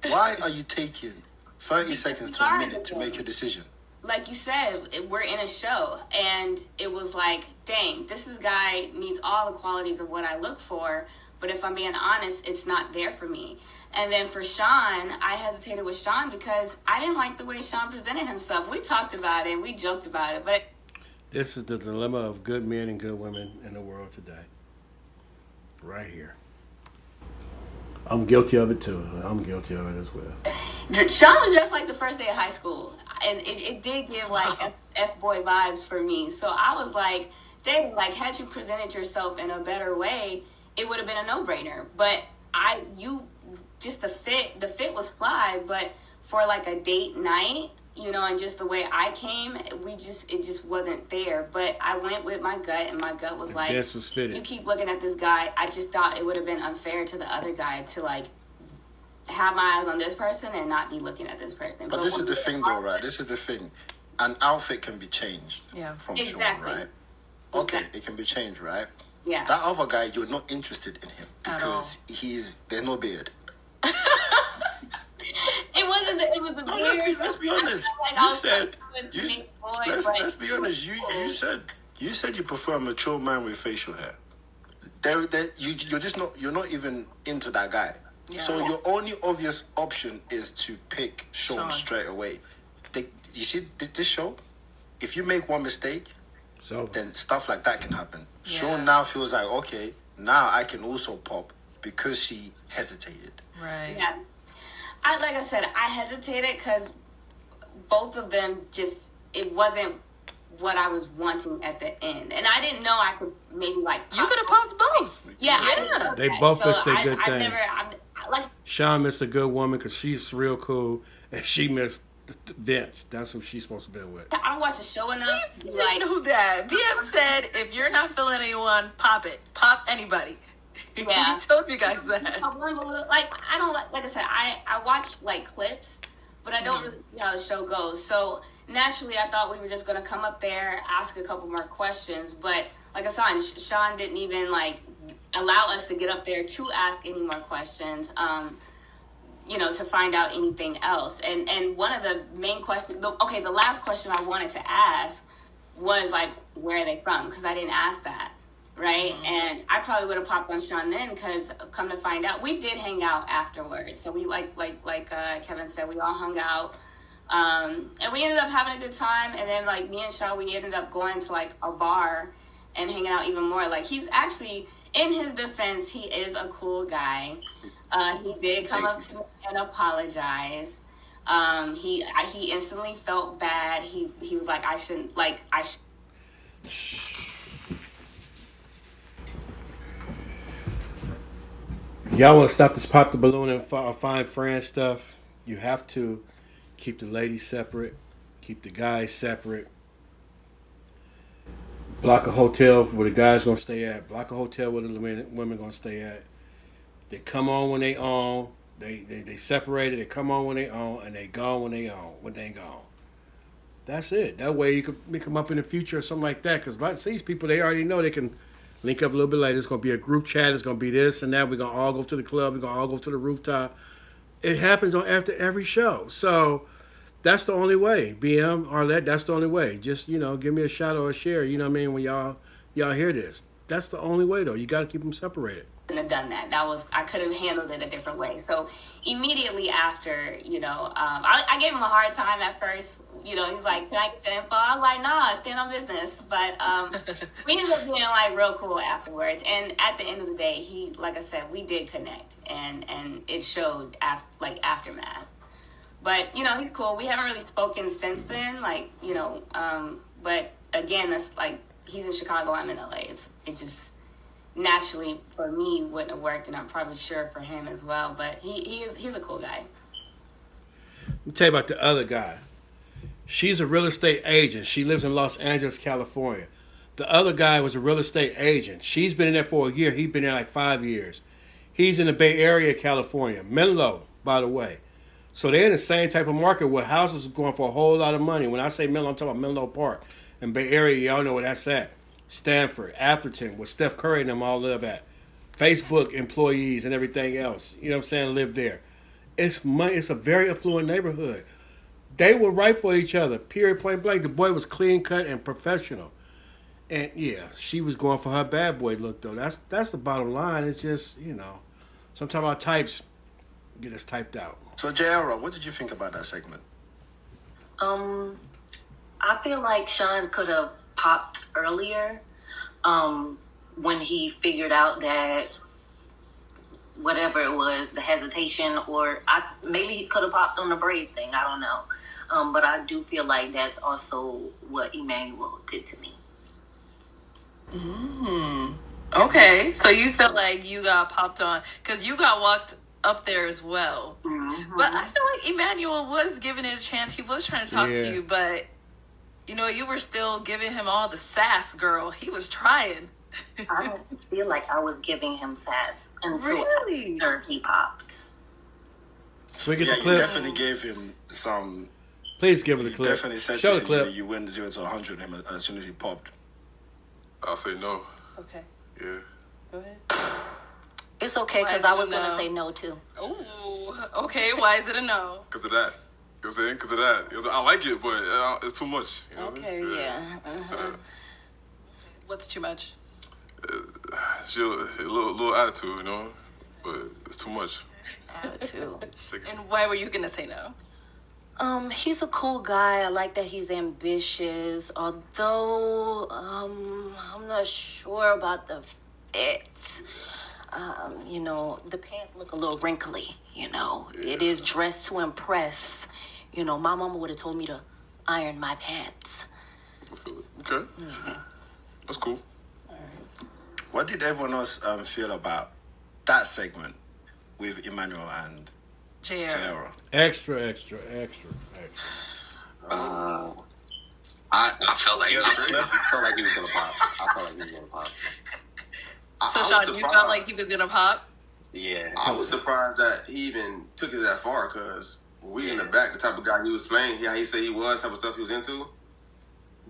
why are you taking 30 seconds to a minute to make your decision? Like you said, we're in a show, and it was like, dang, this guy meets all the qualities of what I look for, but if I'm being honest, it's not there for me. And then for Sean, I hesitated with Sean because I didn't like the way Sean presented himself. We talked about it, we joked about it, but... This is the dilemma of good men and good women in the world today. Right here. I'm guilty of it too. I'm guilty of it as well. Sean was dressed like the first day of high school, and it did give like F-boy vibes for me. So I was like, dang, like, had you presented yourself in a better way, it would have been a no-brainer. But the fit was fly, but for like a date night, you know, and just the way I came, it just wasn't there. But I went with my gut, and my gut was like, was fitted. You keep looking at this guy. I just thought it would have been unfair to the other guy to like have my eyes on this person and not be looking at this person. But this is the thing, though, right? This is the thing. An outfit can be changed from Sean, right? Okay, it can be changed, right? Yeah. That other guy, you're not interested in him because there's no beard. It was the beard. Let's be honest. Let's be honest. You said you prefer a mature man with facial hair. You're not even into that guy. Yeah. So your only obvious option is to pick Sean straight away. You see this show? If you make one mistake, then stuff like that can happen. Yeah. Sean now feels like, okay, now I can also pop because she hesitated. Right. Yeah. Like I said, I hesitated because both of them it wasn't what I was wanting at the end. And I didn't know I could maybe like you could have popped both. Yeah. They both missed a good thing. Like Sean missed a good woman because she's real cool, and she missed Vince. That's who she's supposed to be with. I don't watch the show enough. You know that. BM said, if you're not feeling anyone, pop it. Pop anybody. Yeah. He told you guys that. Like, I don't like I said, I watch like clips, but I don't really see how the show goes. So naturally, I thought we were just going to come up there, ask a couple more questions. But like I said, Sean didn't even like allow us to get up there to ask any more questions. To find out anything else. And one of the main questions, the last question I wanted to ask was like, where are they from? Because I didn't ask that, right? Mm-hmm. And I probably would have popped on Sean then, because come to find out, we did hang out afterwards. So we like Kevin said, we all hung out. And we ended up having a good time. And then like me and Sean, we ended up going to like a bar and hanging out even more. Like he's actually, in his defense, he is a cool guy. He did come up to me and apologize. He instantly felt bad. He was like, Y'all want to stop this pop the balloon and find friend stuff? You have to keep the ladies separate, keep the guys separate. Block a hotel where the guys gonna stay at. Block a hotel where the women gonna stay at. They come on when they on. They separated. They come on when they on, and they gone when they on. When they gone. That's it. That way you could make them up in the future or something like that. Because lots of these people, they already know they can link up a little bit later. It's gonna be a group chat. It's gonna be this and that. We're gonna all go to the club. We're gonna all go to the rooftop. It happens after every show. So that's the only way. BM, Arlette, that's the only way. Just, give me a shout or a share, you know what I mean, when y'all hear this. That's the only way, though. You got to keep them separated. Have done that. I could have handled it a different way. So immediately after, I gave him a hard time at first. He's like, can I get the info? I was like, nah, stand on business. But we ended up being like real cool afterwards. And at the end of the day, he, like I said, we did connect, and it showed aftermath. But he's cool. We haven't really spoken since then. But again, that's like, he's in Chicago, I'm in LA. It just naturally for me wouldn't have worked, and I'm probably sure for him as well. But he's a cool guy. Let me tell you about the other guy. She's a real estate agent. She lives in Los Angeles, California. The other guy was a real estate agent. She's been in there for a year. He's been there like 5 years. He's in the Bay Area, California. Menlo, by the way. So they're in the same type of market where houses are going for a whole lot of money. When I say Menlo, I'm talking about Menlo Park. In Bay Area, y'all know where that's at. Stanford, Atherton, where Steph Curry and them all live at. Facebook employees and everything else, live there. It's money. It's a very affluent neighborhood. They were right for each other, period, point blank. The boy was clean cut and professional. And yeah, she was going for her bad boy look, though. That's the bottom line. It's just, sometimes our types get us typed out. So, JR, what did you think about that segment? I feel like Sean could have popped earlier when he figured out that whatever it was, the hesitation, or maybe he could have popped on the braid thing. I don't know. But I do feel like that's also what Emmanuel did to me. Okay, so you felt like you got popped on because you got walked up there as well. Mm-hmm. But I feel like Emmanuel was giving it a chance. He was trying to talk to you, but you were still giving him all the sass, girl. He was trying. I don't feel like I was giving him sass until after he popped. So we get Yeah, the you clip. definitely gave him some. Please give it a clip. Definitely said Show to the clip. him, you win 0 to 100 him as soon as he popped. I'll say no. Okay. Yeah. Go ahead. It's okay, because I was going to say no, too. Ooh. Okay, why is it a no? Because of that. You know what I'm saying? Because of that. I like it, but it's too much. You know? Okay, yeah. So, What's too much? she a little attitude, you know, but it's too much. Attitude. And why were you going to say no? He's a cool guy. I like that he's ambitious, although I'm not sure about the fit. You know, the pants look a little wrinkly, you know. Yeah. It is dressed to impress. You know, my mama would have told me to iron my pants. I feel it. Okay. Mm-hmm. That's cool. What did everyone else feel about that segment with Emmanuel and JR? Extra. I felt like he was gonna pop. So, Sean, you felt like he was going to pop? Yeah. I was surprised that he even took it that far, because when we was in the back, the type of guy he was playing, he said he was, type of stuff he was into,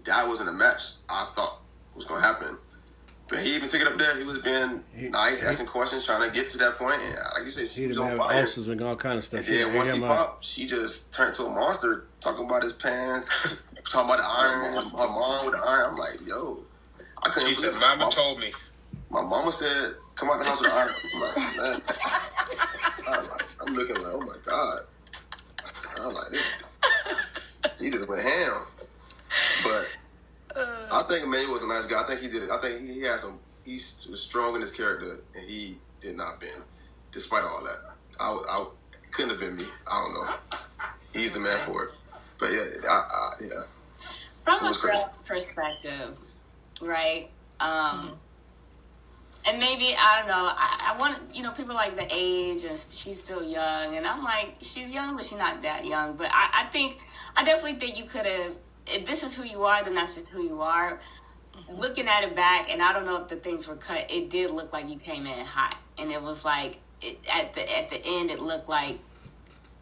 that wasn't a match I thought was going to happen. But he even took it up there. He was being nice, asking questions, trying to get to that point. And like you said, she was on fire. Ulcers and all kind of stuff. And then once he popped, she just turned to a monster, talking about his pants, talking about the iron, her mom with the iron. I'm like, yo. I couldn't. She said, Mama told me. My mama said, come out the house with the iron. I'm like, man. I'm looking like, oh my God. I'm like, this. He just went ham. But I think Emmanuel was a nice guy. I think he did it. I think he had some. He was strong in his character, and he did not bend, despite all that. I couldn't have been me. I don't know. He's the man for it. But yeah, yeah. From a girl's perspective, right? And maybe, I don't know, I want, people like the age, and she's still young, and I'm like, she's young, but she's not that young. But I definitely think you could have, if this is who you are, then that's just who you are. Looking at it back, and I don't know if the things were cut, it did look like you came in hot. And it was like, at the end, it looked like,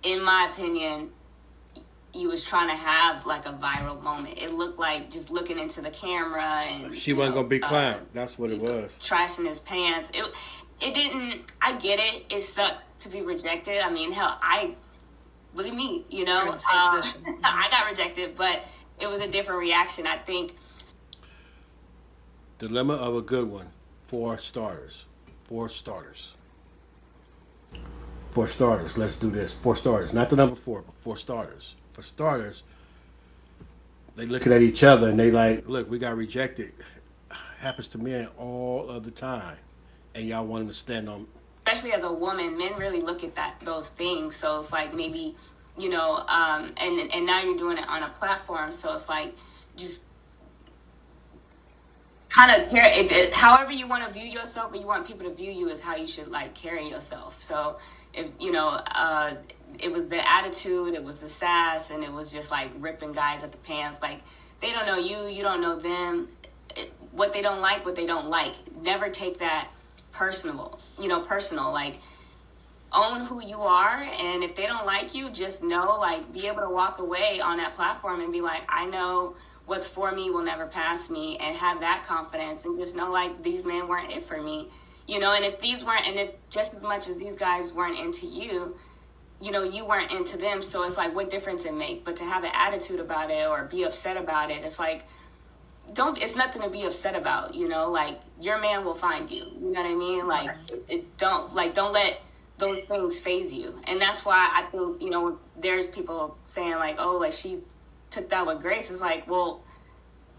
in my opinion, you was trying to have like a viral moment. It looked like just looking into the camera and she wasn't gonna be clown. That's what it was. Trashing his pants. It didn't. I get it. It sucks to be rejected. I mean, hell, look at me. I got rejected, but it was a different reaction. I think. Dilemma of a good one. 4 starters. 4 starters. 4 starters. Let's do this. 4 starters. Not the number 4, but 4 starters. For starters, they looking at each other and they like, look, we got rejected. Happens to men all of the time. And y'all want them to stand on. Especially as a woman, men really look at those things. So it's like maybe, and now you're doing it on a platform. So it's like just kind of care. However you want to view yourself, or you want people to view you, is how you should like carry yourself. So if it was the attitude, it was the sass, and it was just like ripping guys at the pants. Like, they don't know you, you don't know them. What they don't like. Never take that personal. Like, own who you are, and if they don't like you, just know, like, be able to walk away on that platform and be like, I know what's for me will never pass me, and have that confidence, and just know, like, these men weren't it for me. And if just as much as these guys weren't into you, you weren't into them. So it's like, what difference it make? But to have an attitude about it or be upset about it, it's like, it's nothing to be upset about, like, your man will find you. You know what I mean? Like, don't let those things faze you. And that's why I think, there's people saying like, oh, like, she took that with grace. It's like, well,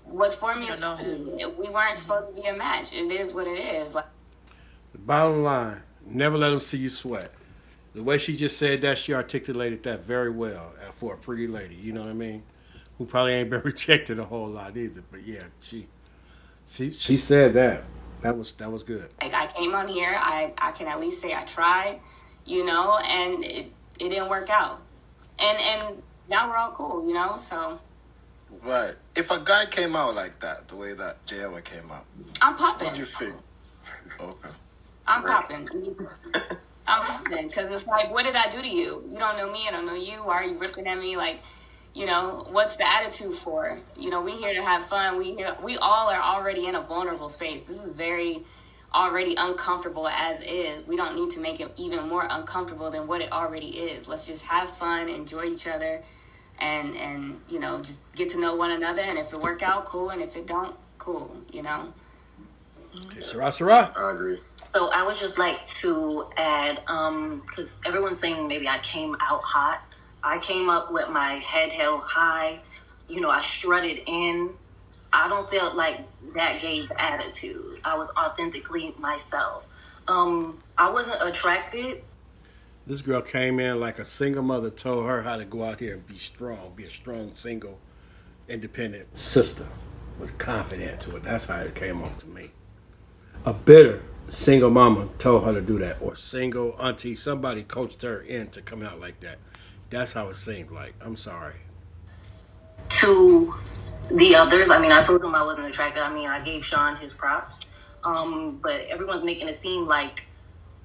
what's for me is we weren't supposed to be a match. It is what it is. Like, the bottom line, never let them see you sweat. The way she just said that, she articulated that very well for a pretty lady, you know what I mean? Who probably ain't been rejected a whole lot either. But yeah, she said that. That was good. Like, I came on here, I can at least say I tried, and it didn't work out. And now we're all cool, so. Right. If a guy came out like that, the way that JR came out, I'm popping. what do you think? Okay. I'm popping. I'm listening, because it's like, what did I do to you? You don't know me, I don't know you. Why are you ripping at me? Like, you know, what's the attitude for? You know, we here to have fun. We all are already in a vulnerable space. This is very already uncomfortable as is. We don't need to make it even more uncomfortable than what it already is. Let's just have fun, enjoy each other, and you know, just get to know one another. And if it work out, cool. And if it don't, cool. You know. Okay, Sarah. I agree. So I would just like to add, because everyone's saying maybe I came out hot. I came up with my head held high. You know, I strutted in. I don't feel like that gave attitude. I was authentically myself. I wasn't attracted. This girl came in like a single mother told her how to go out here and be strong, be a strong, single, independent sister with confidence to it. That's how it came off to me. A bitter single mama told her to do that, or single auntie, somebody coached her in to come out like that. That's how it seemed like. I'm sorry. To the others, I mean, I told them I wasn't attracted. I mean, I gave Sean his props. But everyone's making it seem like,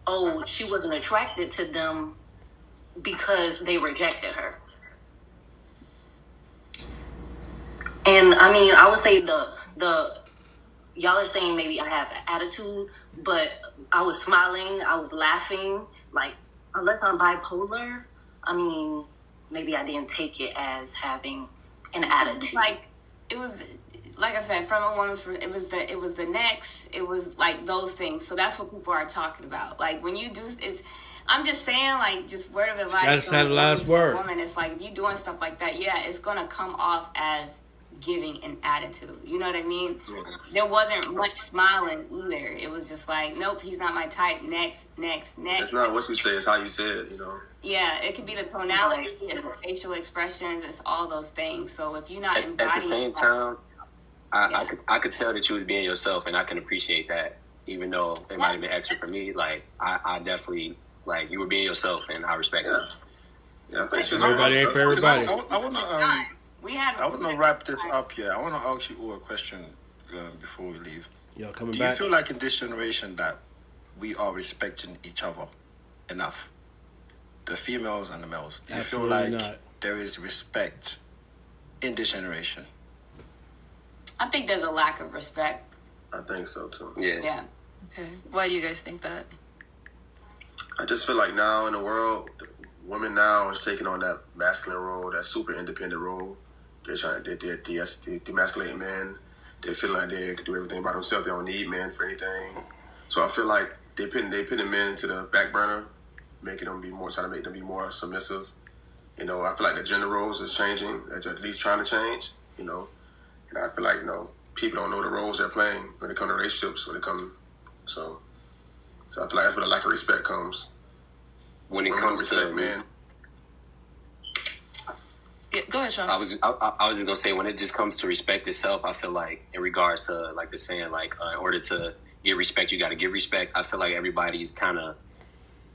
oh, she wasn't attracted to them because they rejected her. And I mean, I would say the y'all are saying maybe I have an attitude, but I was smiling, I was laughing. Like, unless I'm bipolar, I mean, maybe I didn't take it as having an attitude. Like, it was, like I said, from a woman's, it was the next, it was like those things. So that's what people are talking about. Like, when you do, I'm just saying, like, just word of advice. Gotta say the last word. Woman, it's like, if you're doing stuff like that, yeah, it's gonna come off as giving an attitude. You know what I mean? There wasn't much smiling either. It was just like, nope, he's not my type. Next. It's not what you say, it's how you say it, you know? Yeah, it could be the tonality, it's the facial expressions, it's all those things. So if you're not embodying... At the same time, I could tell that you was being yourself, and I can appreciate that, even though it might have been extra for me. Like, I definitely, like, you were being yourself, and I respect it. Yeah, I think everybody ain't for everybody. I want to wrap this up here. I want to ask you all a question before we leave. Y'all coming Do back? you feel like in this generation that we are respecting each other enough? The females and the males. Do you Absolutely feel like not. there is respect in this generation? I think there's a lack of respect. I think so too. Yeah. Okay. Why do you guys think that? I just feel like now in the world, women now is taking on that masculine role, that super independent role. They're demasculating men. They feel like they can do everything by themselves. They don't need men for anything. So I feel like they putting men into the back burner, trying to make them be more submissive. You know, I feel like the gender roles is changing, at least trying to change, you know. And I feel like, you know, people don't know the roles they're playing when it comes to relationships, so I feel like that's where the lack of respect comes. When it comes to men. Yeah, go ahead, Sean. I was just gonna say, when it just comes to respect itself, I feel like in regards to like the saying, like in order to get respect, you got to give respect. I feel like everybody's kind of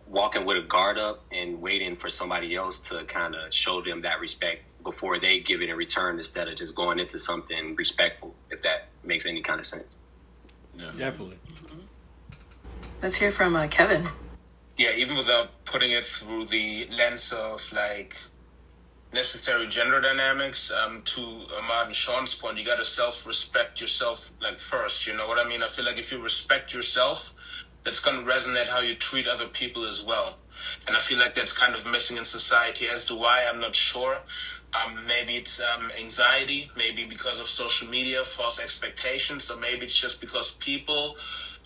walking with a guard up and waiting for somebody else to kind of show them that respect before they give it in return, instead of just going into something respectful, if that makes any kind of sense. Yeah, definitely. Let's hear from Kevin. Yeah, even without putting it through the lens of like necessary gender dynamics, to Ahmad and Sean's point, you gotta self-respect yourself like first, you know what I mean? I feel like if you respect yourself, that's gonna resonate how you treat other people as well. And I feel like that's kind of missing in society. As to why, I'm not sure. Maybe it's anxiety, maybe because of social media, false expectations, or maybe it's just because people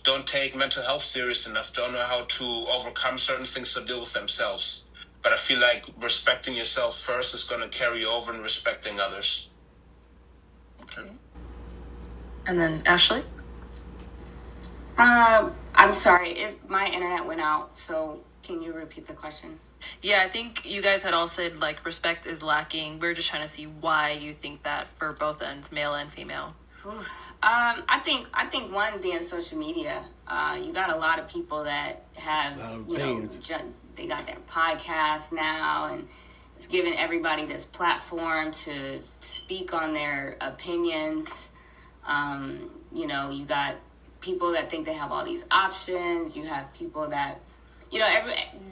don't take mental health serious enough, don't know how to overcome certain things to deal with themselves. But I feel like respecting yourself first is going to carry over in respecting others. Okay. And then Ashley? I'm sorry, my internet went out, so can you repeat the question? Yeah, I think you guys had all said like respect is lacking. We're just trying to see why you think that for both ends, male and female. I think one being social media. You got a lot of people that have, they got their podcasts now, and it's giving everybody this platform to speak on their opinions. You got people that think they have all these options. You have people that, you know,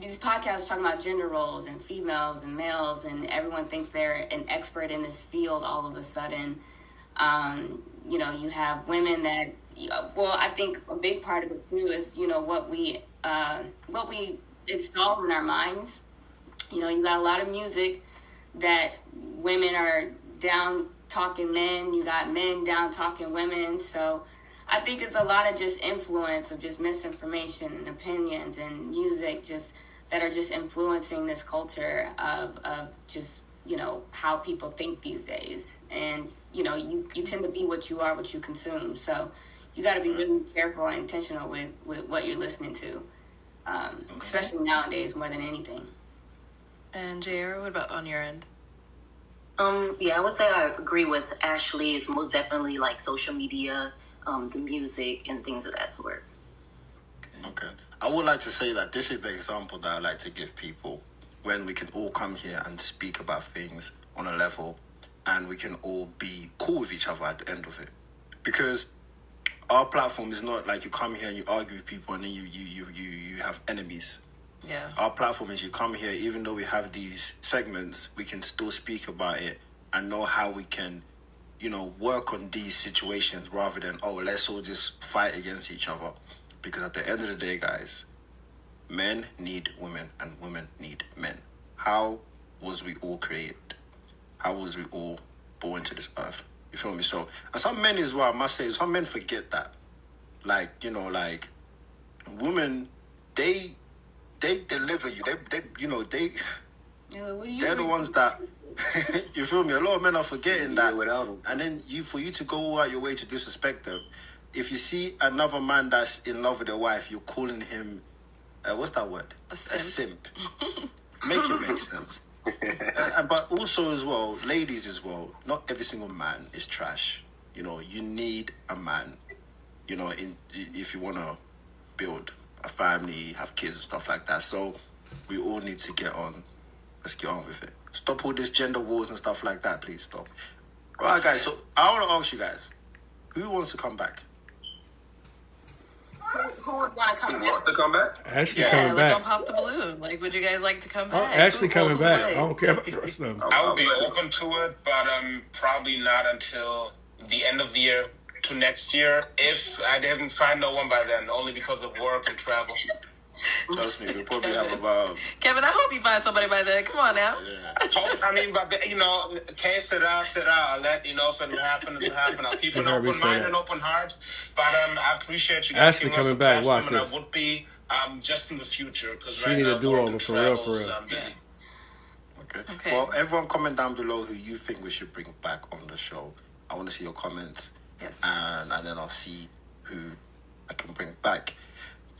these podcasts are talking about gender roles and females and males, and everyone thinks they're an expert in this field all of a sudden. You know, you have women that, well, I think a big part of it too is, you know, what we install in our minds. You know, you got a lot of music that women are down talking men, you got men down talking women. So I think it's a lot of just influence of just misinformation and opinions and music just that are just influencing this culture of just, you know, how people think these days. And, you know, you tend to be what you are, what you consume. So you got to be really careful and intentional with what you're listening to, especially nowadays more than anything. And JR, what about on your end? Yeah, I would say I agree with Ashley. It's most definitely like social media, the music, and things of that sort. Okay. I would like to say that this is the example that I like to give people when we can all come here and speak about things on a level and we can all be cool with each other at the end of it. Because our platform is not like you come here and you argue with people and then you have enemies. Yeah. Our platform is you come here, even though we have these segments, we can still speak about it and know how we can, you know, work on these situations rather than, oh, let's all just fight against each other. Because at the end of the day, guys, men need women and women need men. How was we all created? How was we all born to this earth? You feel me? So, and some men as well, I must say, some men forget that. Like, you know, like, women, they deliver you. They're the ones that, you feel me? A lot of men are forgetting that. And then for you to go out your way to disrespect them, if you see another man that's in love with a wife, you're calling him, what's that word? A simp. Make it make sense. But also as well, ladies as well, not every single man is trash. You know, you need a man, you know, if you want to build a family, have kids and stuff like that. So we all need to get on. Let's get on with it. Stop all this gender wars and stuff like that, please stop. All right, guys, so I want to ask you guys, who wants to come back? Who would want to come back? Who wants to come back? Ashley coming back. Like on Pop the Balloon. Like, would you guys like to come back? Ashley coming back. I don't care about the rest of them. I would be open to it, but probably not until the end of the year to next year. If I didn't find no one by then, only because of work and travel. Trust me, we'll probably have about... Kevin, I hope you find somebody by then. Come on now. Yeah. I mean, but, you know, can't sit out. I'll let you know if it'll happen, it'll happen. I'll keep an open mind and open heart. But I appreciate you guys giving us a back. Watch platform, and this. I would be just in the future. Because right now, do over for real. I'm busy. Okay. Well, everyone comment down below who you think we should bring back on the show. I want to see your comments. Yes. And then I'll see who I can bring back.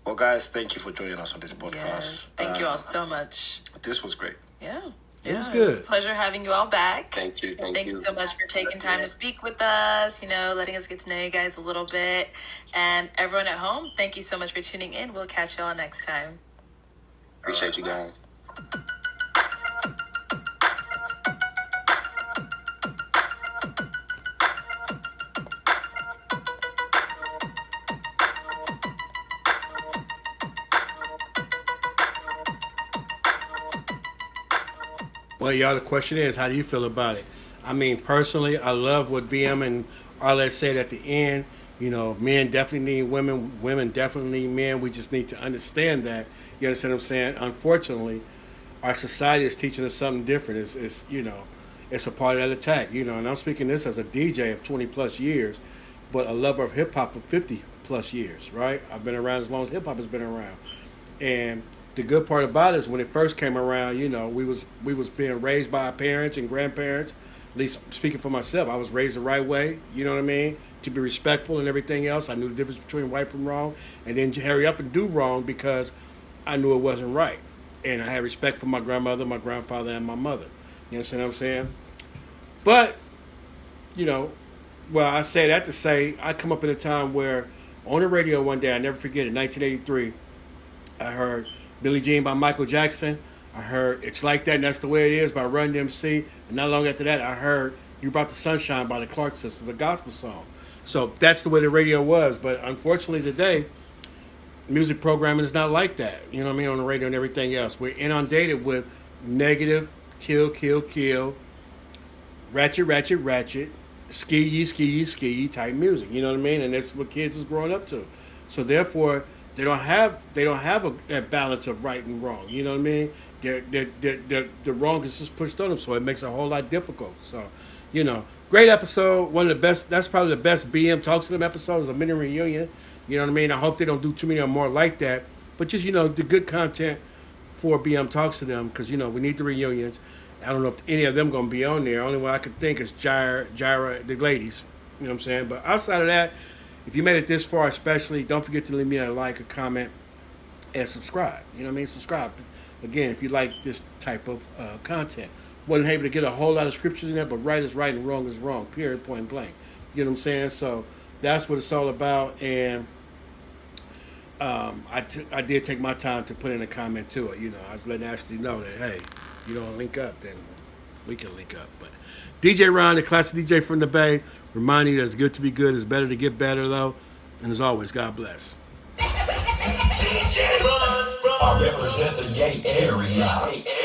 Well, guys, thank you for joining us on this podcast. Yes. Thank you all so much. This was great. Yeah. It was good. It was a pleasure having you all back. Thank you. Thank you so much for taking time to speak with us, you know, letting us get to know you guys a little bit. And everyone at home, thank you so much for tuning in. We'll catch you all next time. Appreciate you guys. Well, y'all, the question is, how do you feel about it? I mean, personally, I love what VM and Arlette said at the end. You know, men definitely need women. Women definitely need men. We just need to understand that. You understand what I'm saying? Unfortunately, our society is teaching us something different. It's you know, it's a part of that attack. You know, and I'm speaking this as a DJ of 20 plus years, but a lover of hip hop for 50 plus years. Right? I've been around as long as hip hop has been around, and the good part about it is when it first came around, you know, we was being raised by our parents and grandparents. At least speaking for myself, I was raised the right way. You know what I mean? To be respectful and everything else. I knew the difference between right from wrong, and then to hurry up and do wrong because I knew it wasn't right. And I had respect for my grandmother, my grandfather, and my mother. You understand what I'm saying? But, you know, well, I say that to say I come up in a time where on the radio one day, I never forget it, 1983, I heard Billie Jean by Michael Jackson. I heard It's Like That and That's the Way It Is by Run DMC. And not long after that, I heard You Brought the Sunshine by the Clark Sisters, a gospel song. So that's the way the radio was. But unfortunately today, music programming is not like that. You know what I mean? On the radio and everything else. We're inundated with negative, kill, ratchet, ski type music. You know what I mean? And that's what kids is growing up to. So therefore, they don't have a balance of right and wrong. You know what I mean? The wrong is just pushed on them, so it makes it a whole lot difficult. So, you know, great episode. One of the best. That's probably the best BM Talks to Them episodes. A mini reunion. You know what I mean? I hope they don't do too many or more like that. But just, you know, the good content for BM Talks to Them, because, you know, we need the reunions. I don't know if any of them going to be on there. Only one I could think is Jira, the ladies. You know what I'm saying? But outside of that, if you made it this far especially, don't forget to leave me a like, a comment, and subscribe. You know what I mean? Subscribe. Again, if you like this type of content. Wasn't able to get a whole lot of scriptures in there, but right is right and wrong is wrong. Period, point blank. You know what I'm saying? So that's what it's all about. And I did take my time to put in a comment to it. You know, I was letting Ashley know that, hey, you don't link up, then we can link up. But DJ Ron, the classic DJ from the Bay, reminding you that it's good to be good. It's better to get better, though. And as always, God bless. I represent the Yay area.